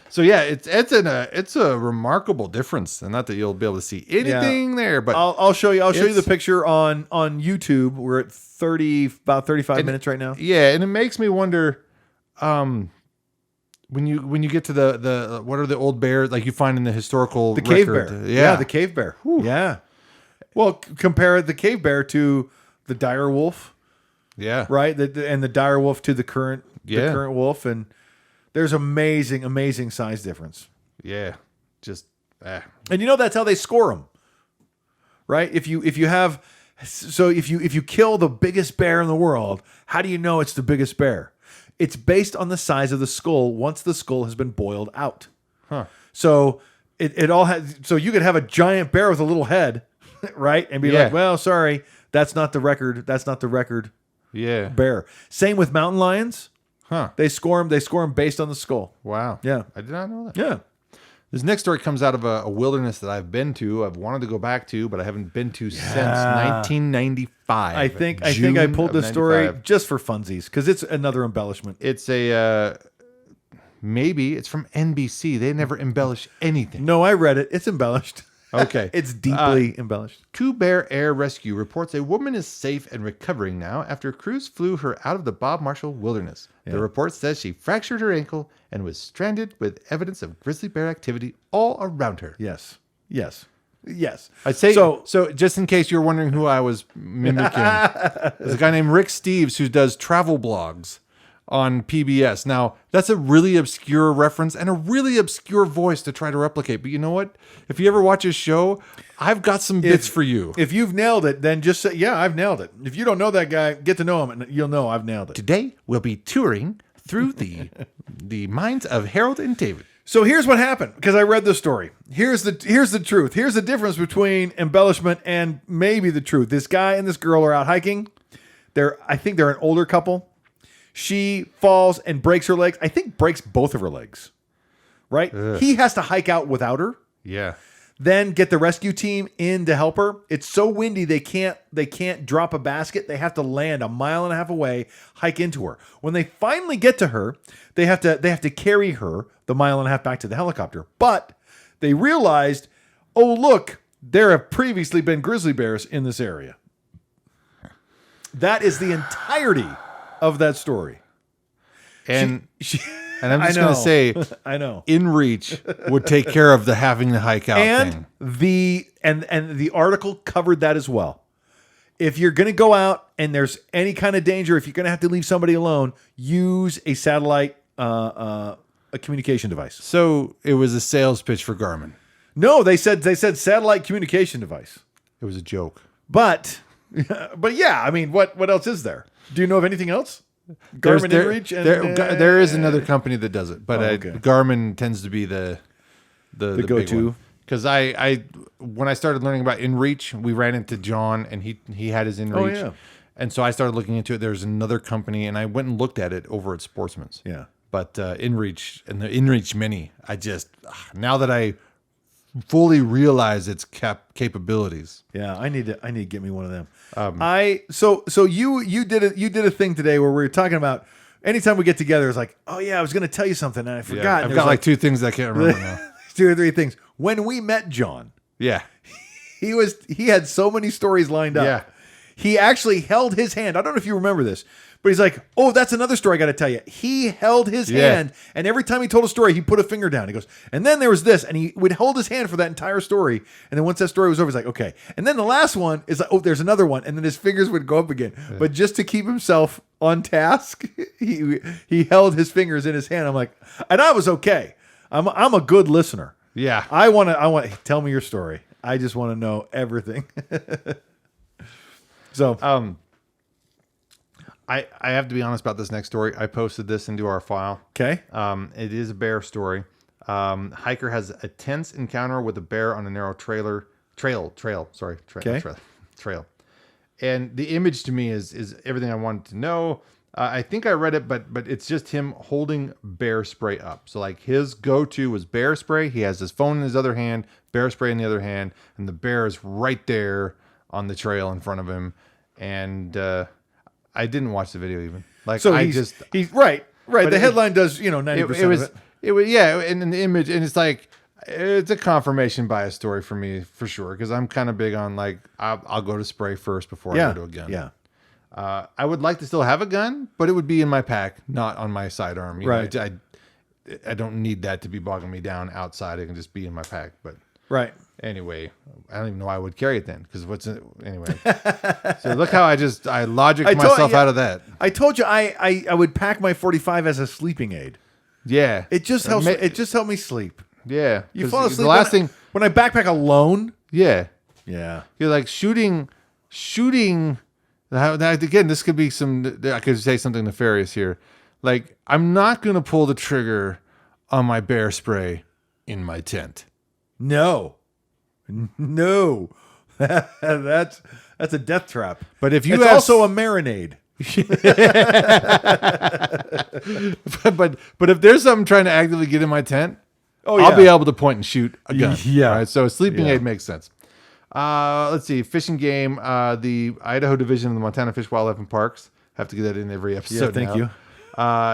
S2: So yeah, it's a remarkable difference, and not that you'll be able to see anything there, but
S1: I'll show you. I'll show you the picture on YouTube. We're at about 35 minutes right now.
S2: Yeah, and it makes me wonder, when you get to the what are the old bears like you find in the historical
S1: Cave
S2: record?
S1: bear. Yeah, the cave bear. Whew. Yeah. Well, compare the cave bear to the dire wolf.
S2: Yeah.
S1: Right. And the dire wolf to the current wolf, and there's amazing size difference.
S2: Yeah. Just.
S1: And that's how they score them. Right. If you kill the biggest bear in the world, how do you know it's the biggest bear? It's based on the size of the skull once the skull has been boiled out.
S2: Huh.
S1: So it all has. So you could have a giant bear with a little head, right, and be like, well, sorry, that's not the record. That's not the record.
S2: Yeah.
S1: Bear. Same with mountain lions.
S2: Huh.
S1: They score them based on the skull.
S2: Wow.
S1: Yeah.
S2: I did not know that.
S1: Yeah.
S2: This next story comes out of a wilderness that I've been to. I've wanted to go back to, but I haven't been to since 1995.
S1: I think I pulled this story just for funsies because it's another embellishment.
S2: It's maybe it's from NBC. They never embellish anything.
S1: No, I read it. It's embellished.
S2: Okay.
S1: It's deeply embellished.
S2: Two Bear Air Rescue reports a woman is safe and recovering now after crews flew her out of the Bob Marshall Wilderness. Yeah. The report says she fractured her ankle and was stranded with evidence of grizzly bear activity all around her.
S1: Yes.
S2: I'd say so. Just in case you're wondering who I was mimicking, there's a guy named Rick Steves who does travel blogs on PBS. Now, that's a really obscure reference and a really obscure voice to try to replicate. But you know what? If you ever watch his show, I've got some bits for you.
S1: If you've nailed it, then just say, yeah, I've nailed it. If you don't know that guy, get to know him and you'll know I've nailed it.
S2: Today, we'll be touring through the minds of Harold and David.
S1: So here's what happened, because I read the story. Here's the truth. Here's the difference between embellishment and maybe the truth. This guy and this girl are out hiking. I think they're an older couple. She falls and breaks her legs. I think breaks both of her legs. Right? Ugh. He has to hike out without her.
S2: Yeah.
S1: Then get the rescue team in to help her. It's so windy they can't drop a basket. They have to land a mile and a half away, hike into her. When they finally get to her, they have to carry her the mile and a half back to the helicopter. But they realized, oh look, there have previously been grizzly bears in this area. That is the entirety of that story.
S2: And and I'm just going to say,
S1: I know,
S2: InReach would take care of the having to hike out thing.
S1: And the article covered that as well. If you're going to go out and there's any kind of danger, if you're going to have to leave somebody alone, use a satellite a communication device.
S2: So it was a sales pitch for Garmin.
S1: No, they said satellite communication device.
S2: It was a joke.
S1: But yeah, I mean, what else is there? Do you know of anything else? Garmin InReach?
S2: There is another company that does it, but Garmin tends to be the
S1: go-to.
S2: Because when I started learning about InReach, we ran into John, and he had his InReach.
S1: Oh, yeah.
S2: And so I started looking into it. There's another company, and I went and looked at it over at Sportsman's.
S1: Yeah.
S2: But InReach and the InReach Mini, now that I fully realize its capabilities.
S1: Yeah, I need to get me one of them. So you did a thing today where we were talking about anytime we get together, it's like, oh yeah, I was going to tell you something and I forgot.
S2: I've got like two things I can't remember now.
S1: 2 or 3 things. When we met John,
S2: yeah,
S1: he had so many stories lined up.
S2: Yeah.
S1: He actually held his hand. I don't know if you remember this, but he's like, oh, that's another story I got to tell you. He held his hand, and every time he told a story, he put a finger down. He goes, and then there was this, and he would hold his hand for that entire story. And then once that story was over, he's like, okay. And then the last one is like, oh, there's another one. And then his fingers would go up again. Yeah. But just to keep himself on task, he held his fingers in his hand. I'm like, and I was okay. I'm a good listener.
S2: Yeah.
S1: I want tell me your story. I just want to know everything. So,
S2: I have to be honest about this next story. I posted this into our file.
S1: Okay.
S2: It is a bear story. Hiker has a tense encounter with a bear on a narrow trail. And the image to me is everything I wanted to know. I think I read it, but it's just him holding bear spray up. So like his go-to was bear spray. He has his phone in his other hand, bear spray in the other hand, and the bear is right there on the trail in front of him. And I didn't watch the video even. Like
S1: so
S2: he's
S1: right.
S2: But
S1: the headline does 90% of it.
S2: It was and the image, and it's like it's a confirmation bias story for me for sure because I'm kind of big on like I'll go to spray first before I go to a gun.
S1: Yeah.
S2: I would like to still have a gun, but it would be in my pack, not on my sidearm.
S1: Right.
S2: I don't need that to be bogging me down outside. It can just be in my pack. But
S1: right.
S2: Anyway, I don't even know why I would carry it then because anyway. So look how I logicked myself out of that.
S1: I told you I would pack my 45 as a sleeping aid.
S2: Yeah.
S1: It just helps. It just helped me sleep.
S2: Yeah.
S1: You fall asleep.
S2: The last thing
S1: when I backpack alone.
S2: Yeah.
S1: Yeah.
S2: You're like shooting. Again, this could be I could say something nefarious here. Like, I'm not going to pull the trigger on my bear spray in my tent.
S1: No. That's a death trap.
S2: But if you
S1: it's also a marinade.
S2: but if there's something trying to actively get in my tent, I'll be able to point and shoot a gun.
S1: Yeah.
S2: Right? So a sleeping aid makes sense. Let's see. Fish and Game, the Idaho division of the Montana Fish, Wildlife, and Parks. Have to get that in every episode.
S1: Yeah, thank you.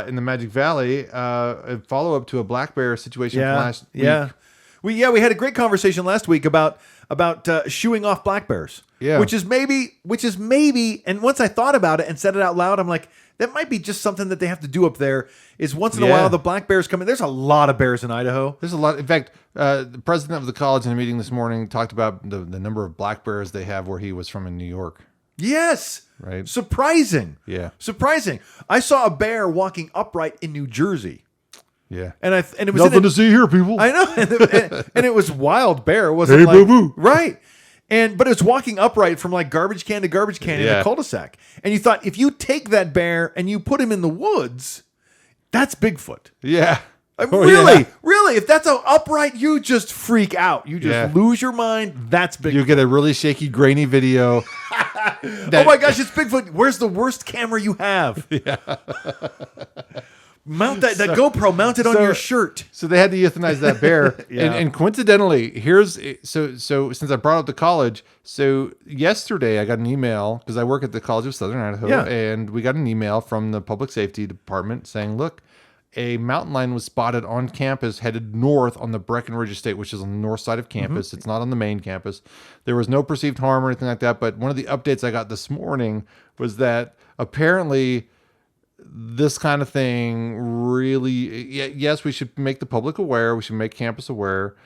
S2: In the Magic Valley, a follow-up to a black bear situation from last week.
S1: We had a great conversation last week about shooing off black bears.
S2: Yeah.
S1: Which is maybe, and once I thought about it and said it out loud, I'm like, that might be just something that they have to do up there. Is once in a while the black bears come in. There's a lot of bears in Idaho.
S2: There's a lot. In fact, the president of the college in a meeting this morning talked about the number of black bears they have where he was from in New York.
S1: Yes.
S2: Right.
S1: Surprising.
S2: Yeah.
S1: Surprising. I saw a bear walking upright in New Jersey.
S2: Yeah.
S1: And it was
S2: nothing to see here, people.
S1: I know. And it was wild bear. It wasn't
S2: boo-boo.
S1: Right. But it's walking upright from like garbage can to garbage can in a cul-de-sac. And you thought, if you take that bear and you put him in the woods, that's Bigfoot.
S2: Yeah.
S1: Really, if that's upright, you just freak out. You just lose your mind. That's Bigfoot.
S2: You get a really shaky, grainy video.
S1: Oh my gosh, it's Bigfoot. Where's the worst camera you have? Yeah. Mount that GoPro mounted on your shirt.
S2: So they had to euthanize that bear. and coincidentally, so since I brought up the college, so yesterday I got an email because I work at the College of Southern Idaho, and we got an email from the public safety department saying, look, a mountain lion was spotted on campus headed north on the Breckenridge Estate, which is on the north side of campus. Mm-hmm. It's not on the main campus. There was no perceived harm or anything like that. But one of the updates I got this morning was that apparently this kind of thing really, yes, we should make the public aware. We should make campus aware.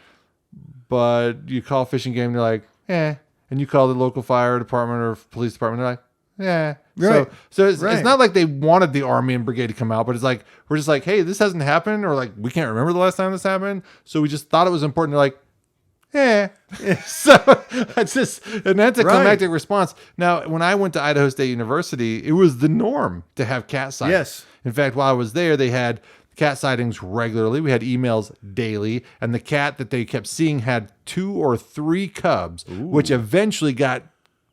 S2: But you call Fish and Game, they're like, and you call the local fire department or police department, they're like,
S1: Right.
S2: So it's not like they wanted the Army and Brigade to come out, but it's like, we're just like, hey, this hasn't happened, or like, we can't remember the last time this happened. So we just thought it was important. They're like, So it's just an anticlimactic response. Now, when I went to Idaho State University, it was the norm to have cat sightings.
S1: Yes.
S2: In fact, while I was there, they had cat sightings regularly. We had emails daily, and the cat that they kept seeing had 2 or 3 cubs, which eventually got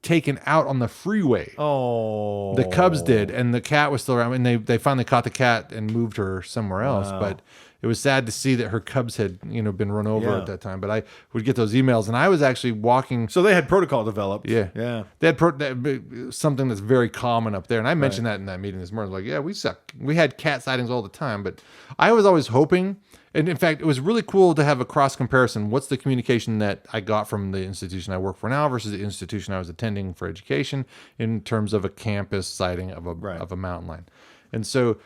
S2: taken out on the freeway.
S1: Oh.
S2: The cubs did, and the cat was still around, and they finally caught the cat and moved her somewhere else.
S1: Wow.
S2: But it was sad to see that her cubs had, been run over at that time. But I would get those emails, and I was actually walking.
S1: So they had protocol developed.
S2: Yeah. They had something that's very common up there, and I mentioned that in that meeting this morning. Like, we suck. We had cat sightings all the time, but I was always hoping. And in fact, it was really cool to have a cross comparison. What's the communication that I got from the institution I work for now versus the institution I was attending for education in terms of a campus sighting of a mountain lion? And so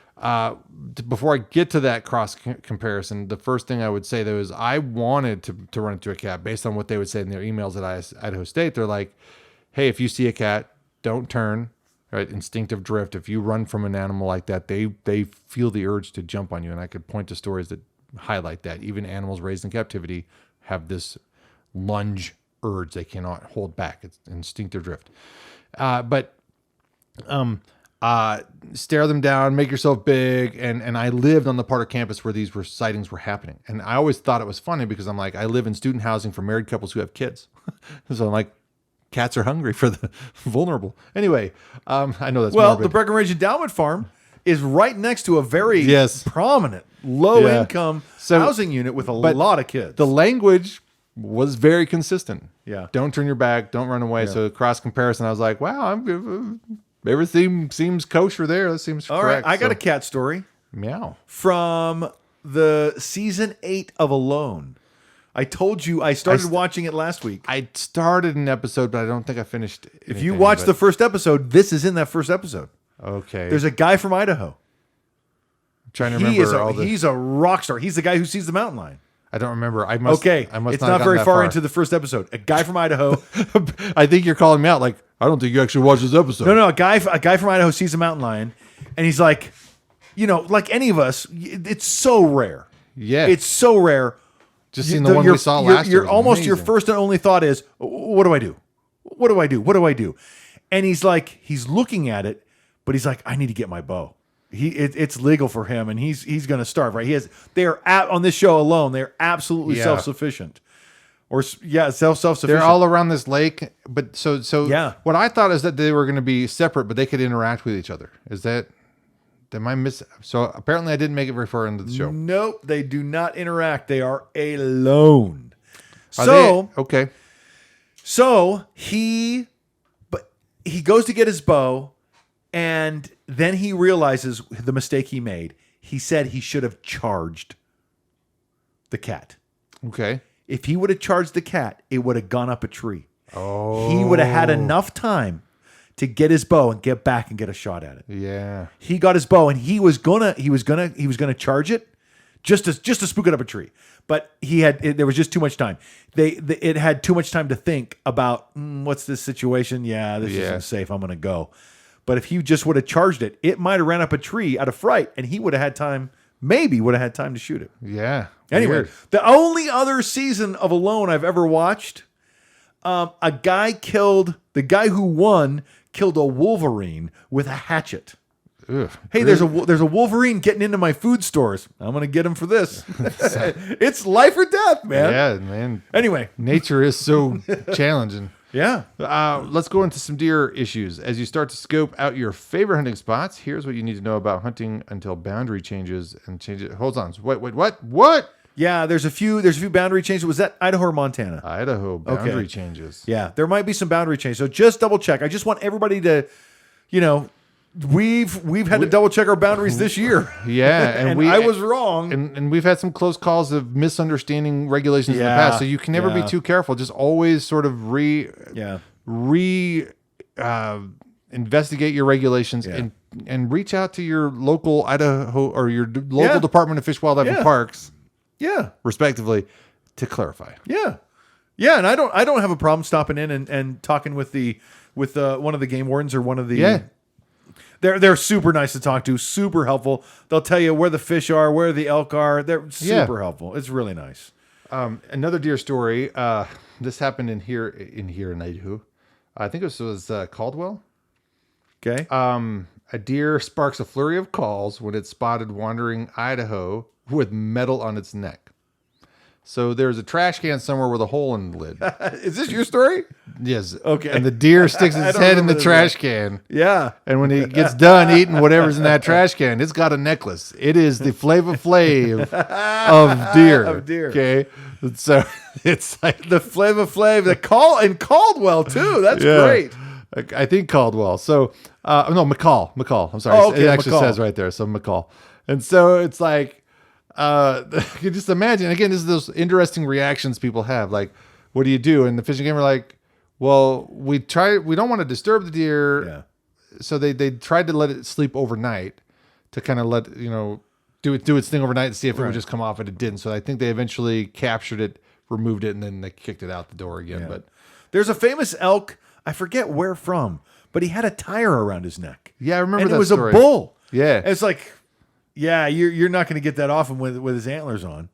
S2: before I get to that cross comparison, the first thing I would say, though, is I wanted to run into a cat based on what they would say in their emails at Idaho State. They're like, hey, if you see a cat, don't turn. Right, instinctive drift. If you run from an animal like that, they feel the urge to jump on you. And I could point to stories that highlight that. Even animals raised in captivity have this lunge urge they cannot hold back. It's instinctive drift. But stare them down, make yourself big. And I lived on the part of campus where these sightings were happening. And I always thought it was funny because I'm like, I live in student housing for married couples who have kids. So I'm like, cats are hungry for the vulnerable. Anyway, I know that's morbid.
S1: The Breckenridge Endowment Farm is right next to a very prominent low-income housing unit with a lot of kids.
S2: The language was very consistent.
S1: Yeah.
S2: Don't turn your back. Don't run away. Yeah. So cross comparison, I was like, wow, everything seems kosher there. That seems
S1: all
S2: correct.
S1: Right. I got a cat story.
S2: Meow.
S1: From the season 8 of Alone. I told you I started watching it last week.
S2: I started an episode, but I don't think I finished it.
S1: If you watch the first episode, this is in that first episode.
S2: Okay.
S1: There's a guy from Idaho.
S2: I'm trying to remember.
S1: He's a rock star. He's the guy who sees the mountain lion.
S2: I don't remember. I must
S1: it's not very far into the first episode. A guy from Idaho.
S2: I think you're calling me out. Like, I don't think you actually watched this episode.
S1: No. A guy from Idaho sees a mountain lion, and he's like, like any of us, it's so rare.
S2: Yeah.
S1: It's so rare.
S2: Just seeing the one we saw last year.
S1: Almost your first and only thought is, what do I do? What do I do? What do I do? And he's looking at it, but he's like, I need to get my bow. It's legal for him, and he's going to starve, right? They are on this show alone. They're absolutely self-sufficient, self-sufficient.
S2: They're all around this lake, but so what I thought is that they were going to be separate, but they could interact with each other. Is that? Am I missing? So apparently, I didn't make it very far into the show.
S1: Nope, they do not interact. They are alone.
S2: Okay.
S1: So he goes to get his bow. And then he realizes the mistake he made. He said he should have charged the cat.
S2: Okay.
S1: If he would have charged the cat, it would have gone up a tree.
S2: Oh.
S1: He would have had enough time to get his bow and get back and get a shot at it.
S2: Yeah.
S1: He got his bow and he was gonna charge it just to spook it up a tree. But there was just too much time. It had too much time to think about what's this situation? Yeah, this isn't safe. I'm gonna go. But if he just would have charged it, it might have ran up a tree out of fright, and he would have had time, to shoot it.
S2: Yeah.
S1: Anyway,
S2: weird.
S1: The only other season of Alone I've ever watched, the guy who won killed a wolverine with a hatchet.
S2: Ugh,
S1: hey, really? there's a wolverine getting into my food stores. I'm going to get him for this. It's life or death, man.
S2: Yeah, man.
S1: Anyway.
S2: Nature is so challenging.
S1: Yeah.
S2: Let's go into some deer issues. As you start to scope out your favorite hunting spots, here's what you need to know about hunting until boundary changes and change it. Hold on. Wait, what?
S1: Yeah, there's a few boundary changes. Was that Idaho or Montana?
S2: Idaho boundary changes.
S1: Yeah, there might be some boundary changes. So just double check. I just want everybody to, we've had to double check our boundaries this year.
S2: Yeah,
S1: and I was wrong.
S2: And we've had some close calls of misunderstanding regulations in the past. So you can never be too careful. Just always sort of investigate your regulations and reach out to your local Idaho or your local Department of Fish, Wildlife, and Parks.
S1: Yeah, respectively,
S2: to clarify.
S1: Yeah, and I don't have a problem stopping in and talking with one of the game wardens or one of the They're super nice to talk to, super helpful. They'll tell you where the fish are, where the elk are. They're super helpful. It's really nice.
S2: Another deer story. This happened in here in Idaho. I think it was Caldwell.
S1: Okay.
S2: A deer sparks a flurry of calls when it's spotted wandering Idaho with metal on its neck. So there's a trash can somewhere with a hole in the lid.
S1: Is this your story?
S2: Yes.
S1: Okay.
S2: And the deer sticks its head in the trash can.
S1: Yeah.
S2: And when he gets done eating whatever's in that trash can, it's got a necklace. It is the Flava Flav of deer. Okay. So it's like
S1: the Flava Flav, and Caldwell too. That's great.
S2: I think Caldwell. So no, McCall. I'm sorry. It actually says right there. So McCall. And so it's like you can just imagine, again, this is those interesting reactions people have. Like, what do you do? And the fishing game are like, well, we don't want to disturb the deer.
S1: Yeah.
S2: So they tried to let it sleep overnight to kind of let, do its thing overnight and see if it would just come off, and it didn't. So I think they eventually captured it, removed it, and then they kicked it out the door again. Yeah. But
S1: there's a famous elk, I forget where from, but he had a tire around his neck.
S2: Yeah, I remember that.
S1: And it was
S2: story.
S1: A bull.
S2: Yeah.
S1: And it's like, you're not going to get that off him with his antlers on.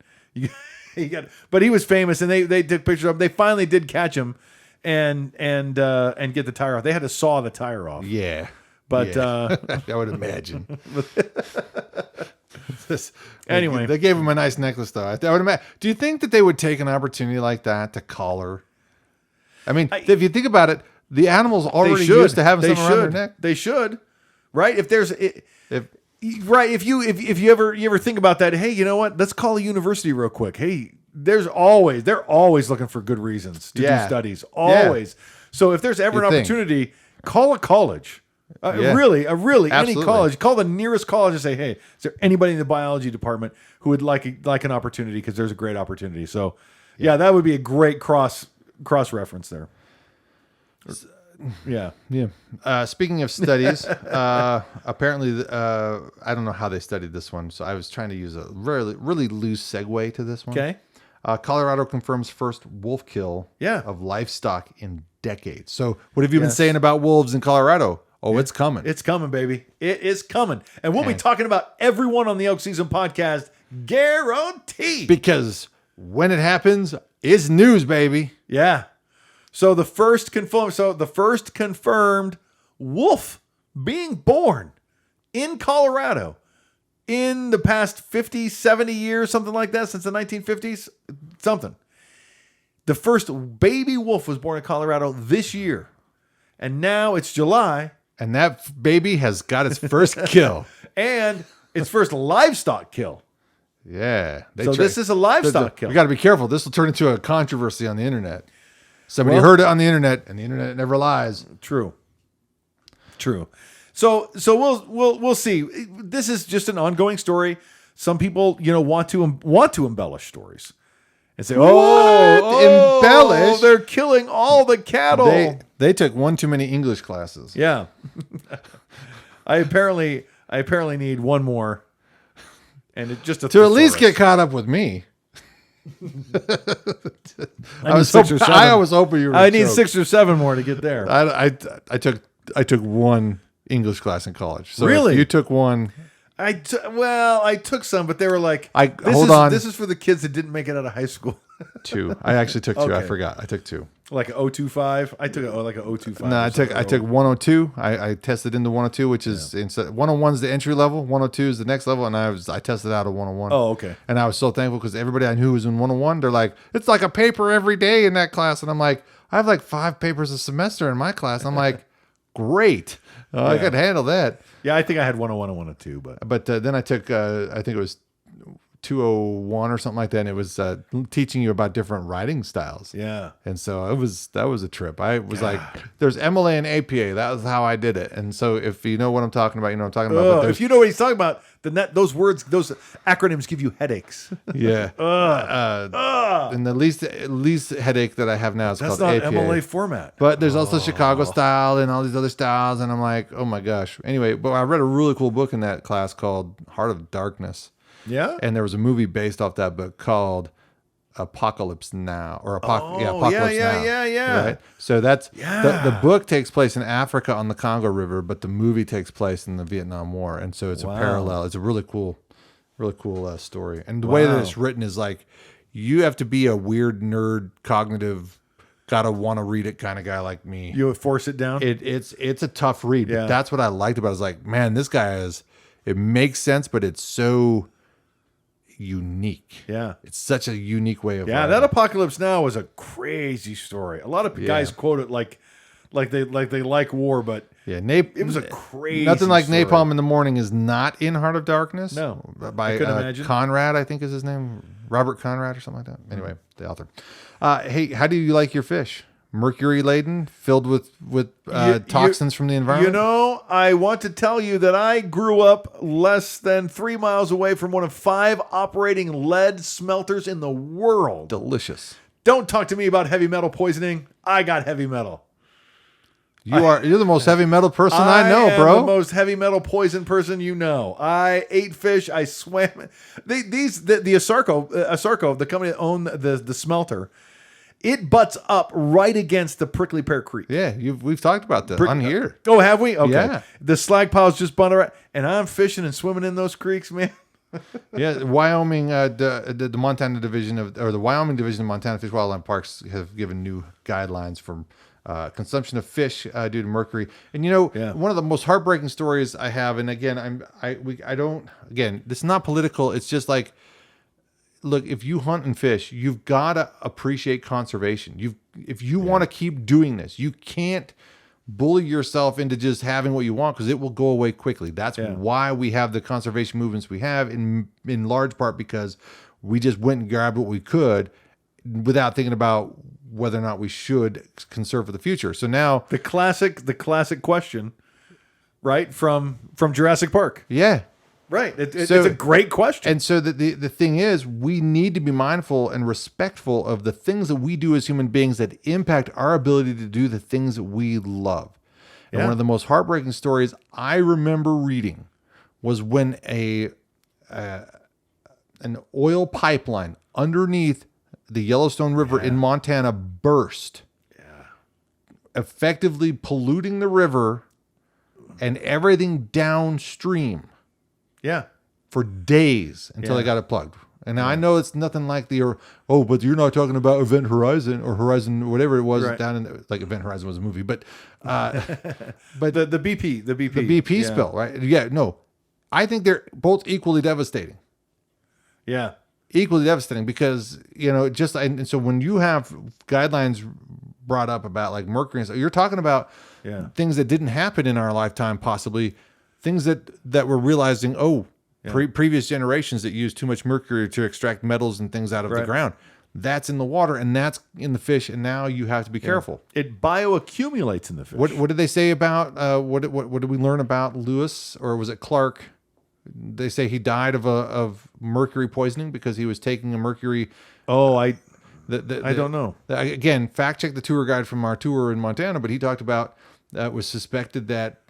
S1: But he was famous, and they took pictures of him. They finally did catch him and get the tire off. They had to saw the tire off.
S2: Yeah.
S1: But
S2: I would imagine.
S1: Anyway,
S2: they gave him a nice necklace, though. I would imagine. Do you think that they would take an opportunity like that to collar? I mean, if you think about it, the animal's already used to having something around their neck.
S1: They should, right? If there's Right. If you ever think about that, hey, you know what? Let's call a university real quick. Hey, they're always looking for good reasons to do studies. Always. Yeah. So if there's ever an opportunity, call a college. Really, any college. Call the nearest college and say, hey, is there anybody in the biology department who would like an opportunity? Because there's a great opportunity. So, that would be a great cross reference there. Yeah.
S2: Speaking of studies, apparently, I don't know how they studied this one. So I was trying to use a really, really loose segue to this one.
S1: Okay.
S2: Colorado confirms first wolf kill of livestock in decades. So what have you been
S1: Yes.
S2: saying about wolves in Colorado? Oh, it's coming.
S1: It's coming, baby. It is coming. And we'll be talking about everyone on the Elk Season Podcast, guaranteed.
S2: Because when it happens, it's news, baby.
S1: Yeah. So the first confirmed wolf being born in Colorado in the past 50, 70 years, something like that, since the 1950s, something. The first baby wolf was born in Colorado this year. And now it's July.
S2: And that baby has got its first kill.
S1: And its first livestock kill.
S2: Yeah.
S1: This is a livestock kill.
S2: We got to be careful. This will turn into a controversy on the internet. Somebody heard it on the internet, and the internet never lies.
S1: True. So we'll see. This is just an ongoing story. Some people, want to embellish stories and say,
S2: embellish?
S1: They're killing all the cattle.
S2: They took one too many English classes.
S1: Yeah. I apparently need one more, and it just
S2: to at least get caught up with me.
S1: I was
S2: hoping you were.
S1: I need 6 or 7 more to get there.
S2: I took one English class in college. So
S1: really?
S2: If you took one.
S1: I took some, but they were like, this is for the kids that didn't make it out of high school.
S2: 2. I actually took 2. Okay. I forgot. I took 2.
S1: Like an 025? I took like an 025.
S2: No, I took 102. I tested into 102, which is 101 is the entry level, 102 is the next level, and I tested out of 101.
S1: Oh, okay.
S2: And I was so thankful because everybody I knew was in 101. They're like, it's like a paper every day in that class, and I'm like, I have like 5 papers a semester in my class. And I'm like, great. I could handle that.
S1: Yeah, I think I had 101 and 102,
S2: but then I took I think it was 201 or something like that, and it was teaching you about different writing styles.
S1: Yeah.
S2: And so that was a trip. I was like, there's MLA and APA. That was how I did it. And so if you know what I'm talking about, you know what I'm talking about. But
S1: if you know what he's talking about, then those acronyms give you headaches.
S2: Yeah. And the least headache that I have now is called APA.
S1: That's not MLA format.
S2: But there's also Chicago style and all these other styles. And I'm like, oh my gosh. Anyway, but I read a really cool book in that class called Heart of Darkness.
S1: Yeah.
S2: And there was a movie based off that book called Apocalypse Now, or Apocalypse Now.
S1: Yeah.
S2: Right? So that's the book takes place in Africa on the Congo River, but the movie takes place in the Vietnam War, and so it's a parallel. It's a really cool story. And the way that it's written is like you have to be a weird nerd, cognitive, gotta want to read it kind of guy like me.
S1: You would force it down.
S2: It's a tough read.
S1: Yeah.
S2: But that's what I liked about it. Is like, man, this guy is. It makes sense, but it's so unique.
S1: Yeah.
S2: It's such a unique way of
S1: writing. That Apocalypse Now was a crazy story. A lot of guys quote it like they like war, but it was a crazy
S2: nothing like
S1: story.
S2: Napalm in the Morning is not in Heart of Darkness.
S1: No.
S2: By Conrad, I think is his name. Robert Conrad or something like that. Anyway, the author. Hey, how do you like your fish? Mercury laden, filled with toxins from the environment?
S1: I want to tell you that I grew up less than 3 miles away from one of 5 operating lead smelters in the world.
S2: Delicious.
S1: Don't talk to me about heavy metal poisoning. I got heavy metal.
S2: You're the most heavy metal person I know, bro.
S1: I'm the most heavy metal poison person you know. I ate fish. I swam. The Asarco, the company that owned the smelter, it butts up right against the Prickly Pear Creek.
S2: Yeah, we've talked about this on here.
S1: Oh, have we? Okay.
S2: Yeah.
S1: The slag piles just bunt around, and I'm fishing and swimming in those creeks, man.
S2: Yeah, Wyoming, the Montana division the Wyoming division of Montana Fish Wildlife Parks have given new guidelines for consumption of fish due to mercury. And one of the most heartbreaking stories I have, and again, this is not political. It's just like, look, if you hunt and fish, you've got to appreciate conservation. If you want to keep doing this, you can't bully yourself into just having what you want, because it will go away quickly. That's why we have the conservation movements we have, in large part because we just went and grabbed what we could without thinking about whether or not we should conserve for the future. So now
S1: the classic question, right, from Jurassic Park.
S2: Yeah.
S1: Right. It's a great question.
S2: And so the thing is, we need to be mindful and respectful of the things that we do as human beings that impact our ability to do the things that we love. And one of the most heartbreaking stories I remember reading was when an oil pipeline underneath the Yellowstone River in Montana burst, effectively polluting the river and everything downstream.
S1: Yeah.
S2: For days until they got it plugged. And now I know it's nothing like but you're not talking about Event Horizon or Horizon, whatever it was down in like Event Horizon was a movie, but
S1: the BP
S2: spill, right? Yeah, no. I think they're both equally devastating.
S1: Yeah.
S2: Equally devastating because, and so when you have guidelines brought up about like mercury and stuff, you're talking about things that didn't happen in our lifetime, possibly. Things that we're realizing, previous generations that used too much mercury to extract metals and things out of the ground. That's in the water and that's in the fish, and now you have to be careful.
S1: It bioaccumulates in the fish.
S2: What did they say about what did we learn about Lewis, or was it Clark? They say he died of mercury poisoning because he was taking a mercury.
S1: I don't know.
S2: Again, fact check the tour guide from our tour in Montana, but he talked about it was suspected that.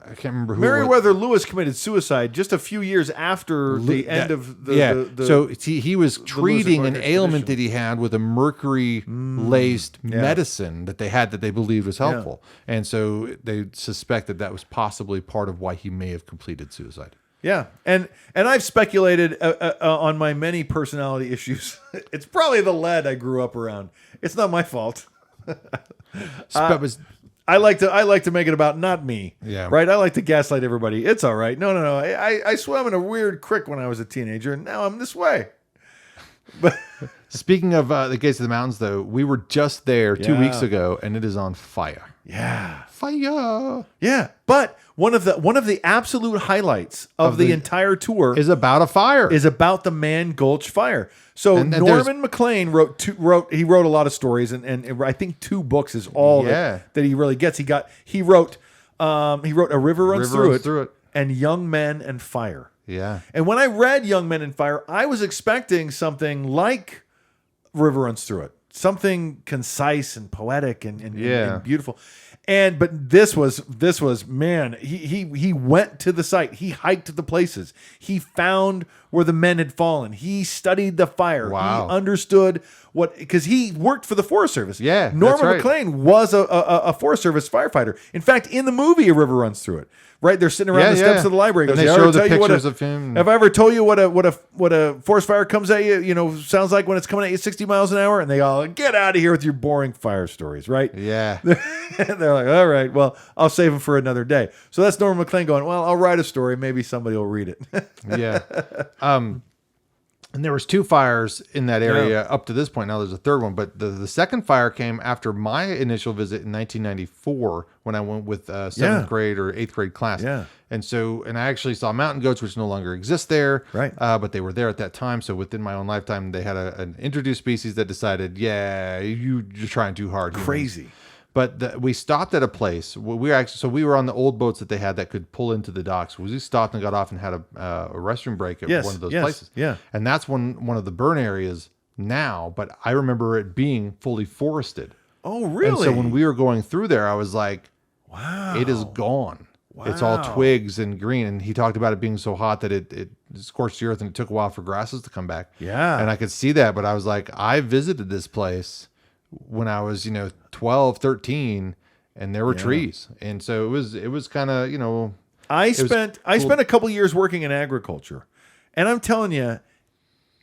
S2: I can't remember who.
S1: Meriwether Lewis committed suicide just a few years after the end of the.
S2: So he was treating an ailment that he had with a mercury-laced medicine that they believed was helpful, and so they suspect that was possibly part of why he may have completed suicide.
S1: Yeah, and I've speculated on my many personality issues. It's probably the lead I grew up around. It's not my fault. I like to make it about not me.
S2: Yeah.
S1: Right? I like to gaslight everybody. It's all right. No. I swam in a weird creek when I was a teenager, and now I'm this way. But
S2: speaking of the Gates of the Mountains, though, we were just there 2 weeks ago, and it is on fire.
S1: Yeah.
S2: Fire.
S1: Yeah. But one of the absolute highlights of the entire tour
S2: is about a fire.
S1: Is about the Man Gulch Fire. So and Norman McLean wrote a lot of stories, and I think 2 books is all that he really gets. He wrote A River Runs Through It and Young Men and Fire.
S2: Yeah.
S1: And when I read Young Men and Fire, I was expecting something like River Runs Through It. Something concise and poetic and beautiful. But this was man, he went to the site. He hiked to the places. He found where the men had fallen. He studied the fire.
S2: Wow.
S1: He understood because he worked for the Forest Service.
S2: Yeah,
S1: Norman McLean was a Forest Service firefighter. In fact, in the movie A River Runs Through It, right? They're sitting around the steps of the library.
S2: And they show the pictures of him.
S1: Have I ever told you what a forest fire comes at you? Sounds like when it's coming at you 60 miles an hour, and they all get out of here with your boring fire stories, right?
S2: Yeah.
S1: They're like, all right, well, I'll save them for another day. So that's Norman McLean going, well, I'll write a story. Maybe somebody will read it.
S2: Yeah. And there was 2 fires in that area up to this point. Now there's a third one, but the second fire came after my initial visit in 1994 when I went with 7th grade or 8th grade class.
S1: Yeah.
S2: And I actually saw mountain goats, which no longer exist there.
S1: Right.
S2: But they were there at that time. So within my own lifetime, they had an introduced species that decided, you're trying too hard.
S1: Crazy.
S2: But we stopped at a place. We were on the old boats that they had that could pull into the docks. We stopped and got off and had a restroom break at one of those places.
S1: Yeah.
S2: And that's one of the burn areas now. But I remember it being fully forested.
S1: Oh, really?
S2: And so when we were going through there, I was like,
S1: wow,
S2: it is gone.
S1: Wow.
S2: It's all twigs and green. And he talked about it being so hot that it scorched the earth and it took a while for grasses to come back.
S1: Yeah.
S2: And I could see that. But I was like, I visited this place when I was, 12, 13, and there were trees. And so it was kind of,
S1: I spent a couple years working in agriculture, and I'm telling you,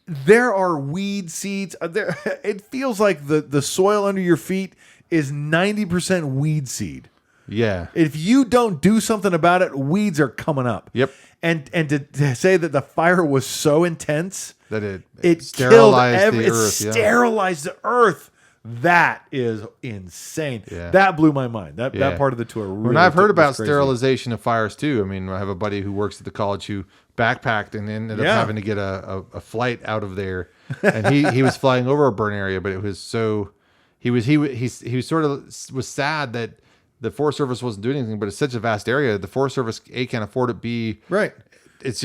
S1: there are weed seeds. It feels like the soil under your feet is 90% weed seed.
S2: Yeah.
S1: If you don't do something about it, weeds are coming up.
S2: Yep.
S1: And to say that the fire was so intense
S2: that it
S1: sterilized
S2: the earth.
S1: Sterilized the earth. That is insane.
S2: Yeah.
S1: That blew my mind. That part of the tour. Really
S2: I've heard about
S1: crazy.
S2: sterilization of fires too. I mean, I have a buddy who works at the college who backpacked and ended up having to get a flight out of there, and he was flying over a burn area, but it was so he sort of was sad that the Forest Service wasn't doing anything, but it's such a vast area. The Forest Service can't afford it.
S1: Right.
S2: It's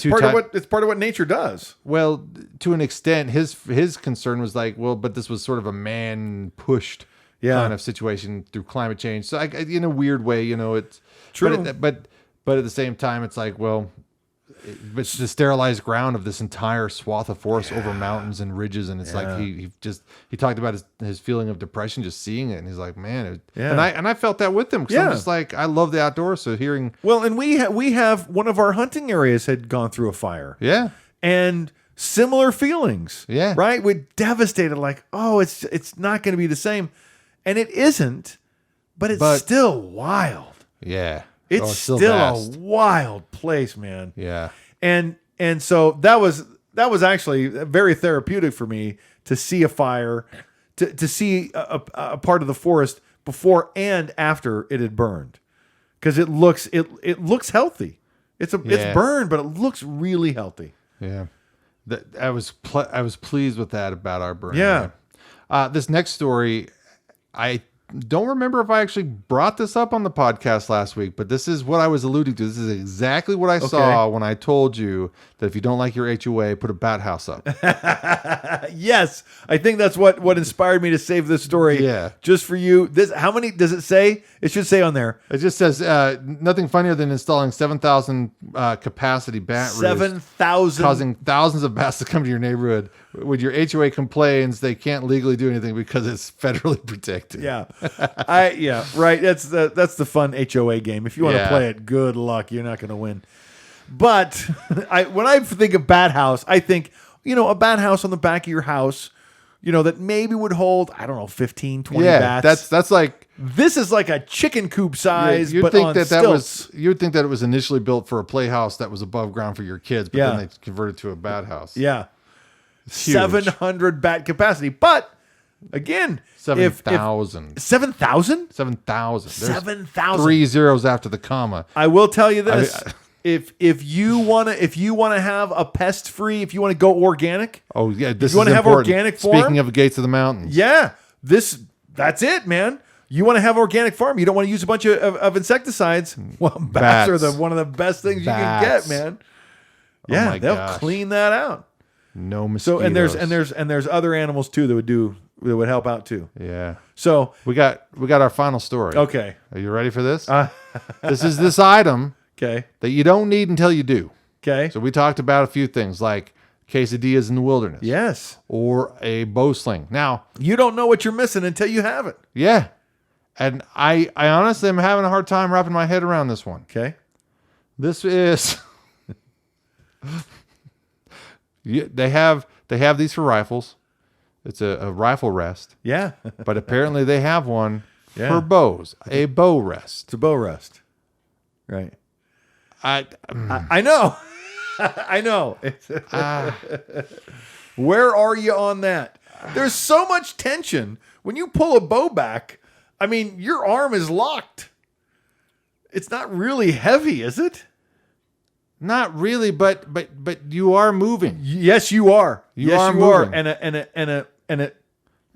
S1: part of what nature does.
S2: Well, to an extent, his concern was like, well, but this was sort of a man pushed kind of situation through climate change. So in a weird way, it's
S1: true.
S2: But at the same time, it's like, well, it's the sterilized ground of this entire swath of forest over mountains and ridges, and it's like he talked about his feeling of depression just seeing it, and he's like, man, and I felt that with him because I'm just like, I love the outdoors, so hearing
S1: and we have one of our hunting areas had gone through a fire, and similar feelings, right? We're devastated, like, oh, it's not going to be the same, and it isn't, but it's still wild, It's still a wild place, man.
S2: Yeah.
S1: And so that was actually very therapeutic for me to see a fire, to see a part of the forest before and after it had burned. Because it looks healthy. It's burned, but it looks really healthy.
S2: Yeah. I was pleased with that about our burn.
S1: Yeah.
S2: This next story, I don't remember if I actually brought this up on the podcast last week, but this is what I was alluding to. This is exactly what I saw when I told you that if you don't like your HOA, put a bat house up.
S1: Yes. I think that's what inspired me to save this story.
S2: Yeah.
S1: Just for you. How many does it say? It should say on there.
S2: It just says nothing funnier than installing 7,000 capacity bat roofs.
S1: 7,000.
S2: Causing thousands of bats to come to your neighborhood. When your HOA complains, they can't legally do anything because it's federally protected.
S1: Yeah. Right. That's the fun HOA game. If you want to play it, good luck. You're not going to win. But when I think of bat house, I think, a bat house on the back of your house, that maybe would hold, I don't know, 15, 20 bats.
S2: That's like,
S1: this is like a chicken coop size,
S2: you'd
S1: but
S2: think
S1: on
S2: that
S1: stilts.
S2: You'd think that it was initially built for a playhouse that was above ground for your kids, but then they converted to a bat house.
S1: Yeah. 700 bat capacity. But again,
S2: 7,000.
S1: 7,000?
S2: 7,000.
S1: 7,000.
S2: 3 zeros after the comma.
S1: I will tell you this. If you want to have a pest free, if you want to go organic.
S2: Oh yeah, this
S1: you want to have organic farm.
S2: Speaking of Gates of the Mountains.
S1: Yeah. That's it, man. You want to have organic farm. You don't want to use a bunch of insecticides. Well, bats are one of the best things you can get, man. Yeah, they'll clean that out.
S2: No mosquitoes.
S1: So and there's other animals too that would help out too.
S2: Yeah.
S1: So
S2: we got our final story.
S1: Okay.
S2: Are you ready for this? This is this item that you don't need until you do.
S1: Okay.
S2: So we talked about a few things like quesadillas in the wilderness.
S1: Yes.
S2: Or a bow sling. Now,
S1: you don't know what you're missing until you have it.
S2: Yeah. And I honestly am having a hard time wrapping my head around this one.
S1: Okay.
S2: This is they have these for rifles. It's a rifle rest.
S1: Yeah.
S2: But apparently they have one for bows. A bow rest.
S1: It's a bow rest. Right. I know. I know. Where are you on that? There's so much tension. When you pull a bow back, I mean, your arm is locked. It's not really heavy, is it?
S2: Not really, but you are moving.
S1: Yes, you are.
S2: You are.
S1: And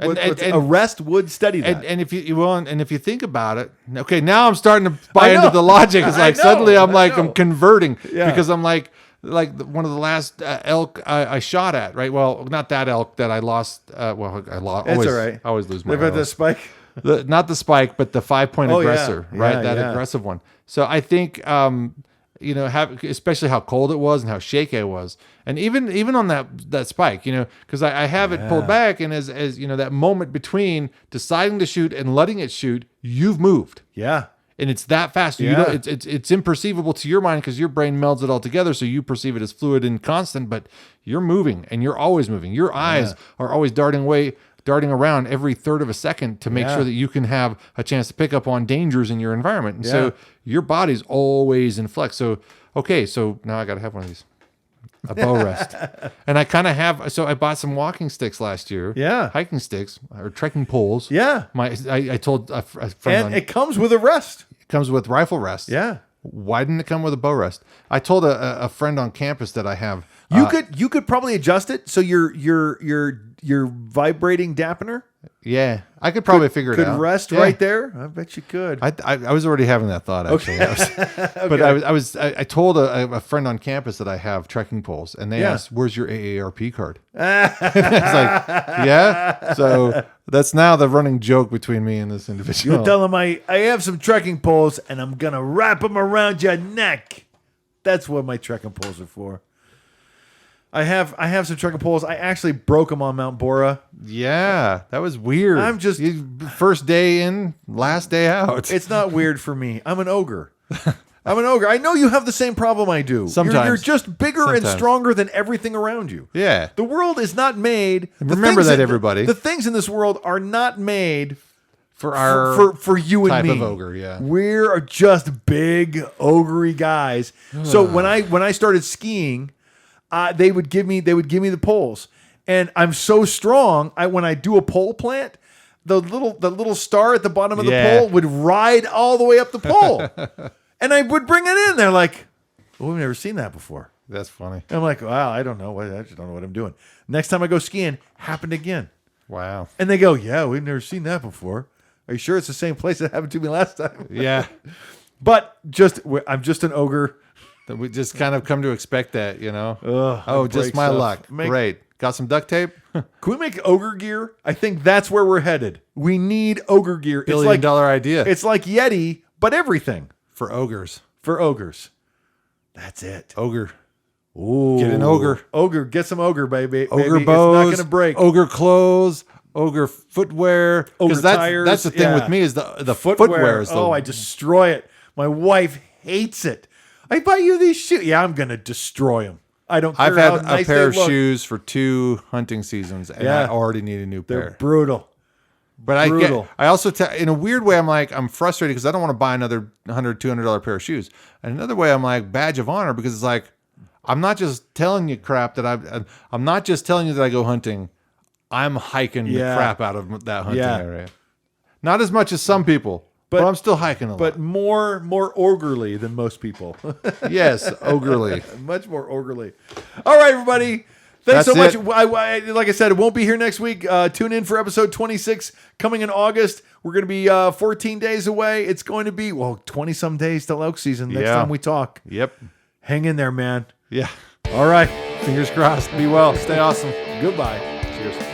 S1: a rest would study that.
S2: And if you think about it, okay, now I'm starting to buy into the logic. It's like suddenly I'm converting because I'm like one of the last elk I shot at, right? Well, not that elk that I lost. I lost.
S1: It's all right.
S2: I always lose my.
S1: The spike.
S2: Not the spike, but the 5-point aggressor, right? That aggressive one. So I think, especially how cold it was and how shaky I was, and even on that spike, because I have it pulled back, and as that moment between deciding to shoot and letting it shoot, you've moved.
S1: Yeah.
S2: And it's that fast. It's imperceivable to your mind because your brain melds it all together, so you perceive it as fluid and constant. But you're moving, and you're always moving. Your eyes are always darting around every third of a second to make sure that you can have a chance to pick up on dangers in your environment. And so your body's always in flex. So, okay, so now I got to have one of these. a bow rest. And I kind of have, so I bought some walking sticks last year.
S1: Yeah.
S2: Hiking sticks or trekking poles.
S1: Yeah.
S2: I told a friend.
S1: And it comes with a rest.
S2: It comes with rifle rest.
S1: Yeah.
S2: Why didn't it come with a bow rest? I told a friend on campus that I have.
S1: You could probably adjust it so your vibrating dampener.
S2: Yeah, I could probably figure it out.
S1: Could rest right there. I bet you could.
S2: I was already having that thought actually.
S1: Okay.
S2: But I told a friend on campus that I have trekking poles, and they asked, "Where's your AARP card?" I was like, "Yeah." So that's now the running joke between me and this individual.
S1: You'll tell him I have some trekking poles, and I'm gonna wrap them around your neck. That's what my trekking poles are for. I have some trekking poles. I actually broke them on Mount Bora.
S2: Yeah, that was weird.
S1: I'm just
S2: first day in, last day out.
S1: It's not weird for me. I'm an ogre. I'm an ogre. I know you have the same problem I do.
S2: Sometimes
S1: you're just bigger and stronger than everything around you.
S2: Yeah,
S1: the world is not made.
S2: Remember that, everybody.
S1: The things in this world are not made
S2: for our
S1: for you and
S2: type
S1: me.
S2: of ogre. Yeah,
S1: we're just big ogre so when I started skiing. They would give me the poles, and I'm so strong. When I do a pole plant, the little star at the bottom of the pole would ride all the way up the pole, and I would bring it in. They're like, "Well, we've never seen that before."
S2: That's funny.
S1: And I'm like, "Wow, I don't know. I just don't know what I'm doing." Next time I go skiing, happened again.
S2: Wow.
S1: And they go, "Yeah, we've never seen that before. Are you sure it's the same place that happened to me last time?"
S2: Yeah,
S1: but I'm just an ogre.
S2: We just kind of come to expect that, you know. Just my
S1: stuff.
S2: luck. Great. Got some duct tape?
S1: Can we make ogre gear? I think that's where we're headed. We need ogre gear.
S2: $1 billion idea.
S1: It's like Yeti, but everything.
S2: For ogres.
S1: For ogres. That's it.
S2: Ogre.
S1: Ooh.
S2: Get an ogre.
S1: Ogre. Get some ogre, baby.
S2: Ogre bows.
S1: It's not going to break.
S2: Ogre clothes. Ogre footwear.
S1: Ogre tires.
S2: That's the thing with me is the footwear.
S1: I destroy it. My wife hates it. I buy you these shoes. Yeah, I'm going to destroy them. I don't care.
S2: I've had
S1: how nice
S2: a pair of
S1: they look.
S2: shoes for 2 hunting seasons, and I already need a new pair.
S1: They're brutal.
S2: But I also, in a weird way, I'm frustrated because I don't want to buy another $100, $200 pair of shoes. And another way, I'm like, badge of honor, because it's like, I'm not just telling you crap that I'm not just telling you that I go hunting. I'm hiking the crap out of that hunting area. Not as much as some people. But I'm still hiking a lot.
S1: But more orgerly than most people.
S2: Yes, ogrely.
S1: Much more orgerly. All right, everybody. Thanks so much. Like I said, it won't be here next week. Tune in for episode 26 coming in August. We're going to be 14 days away. It's going to be, 20-some days till elk season next time we talk.
S2: Yep.
S1: Hang in there, man.
S2: Yeah.
S1: All right.
S2: Fingers crossed. Be well. Stay awesome.
S1: Goodbye.
S2: Cheers.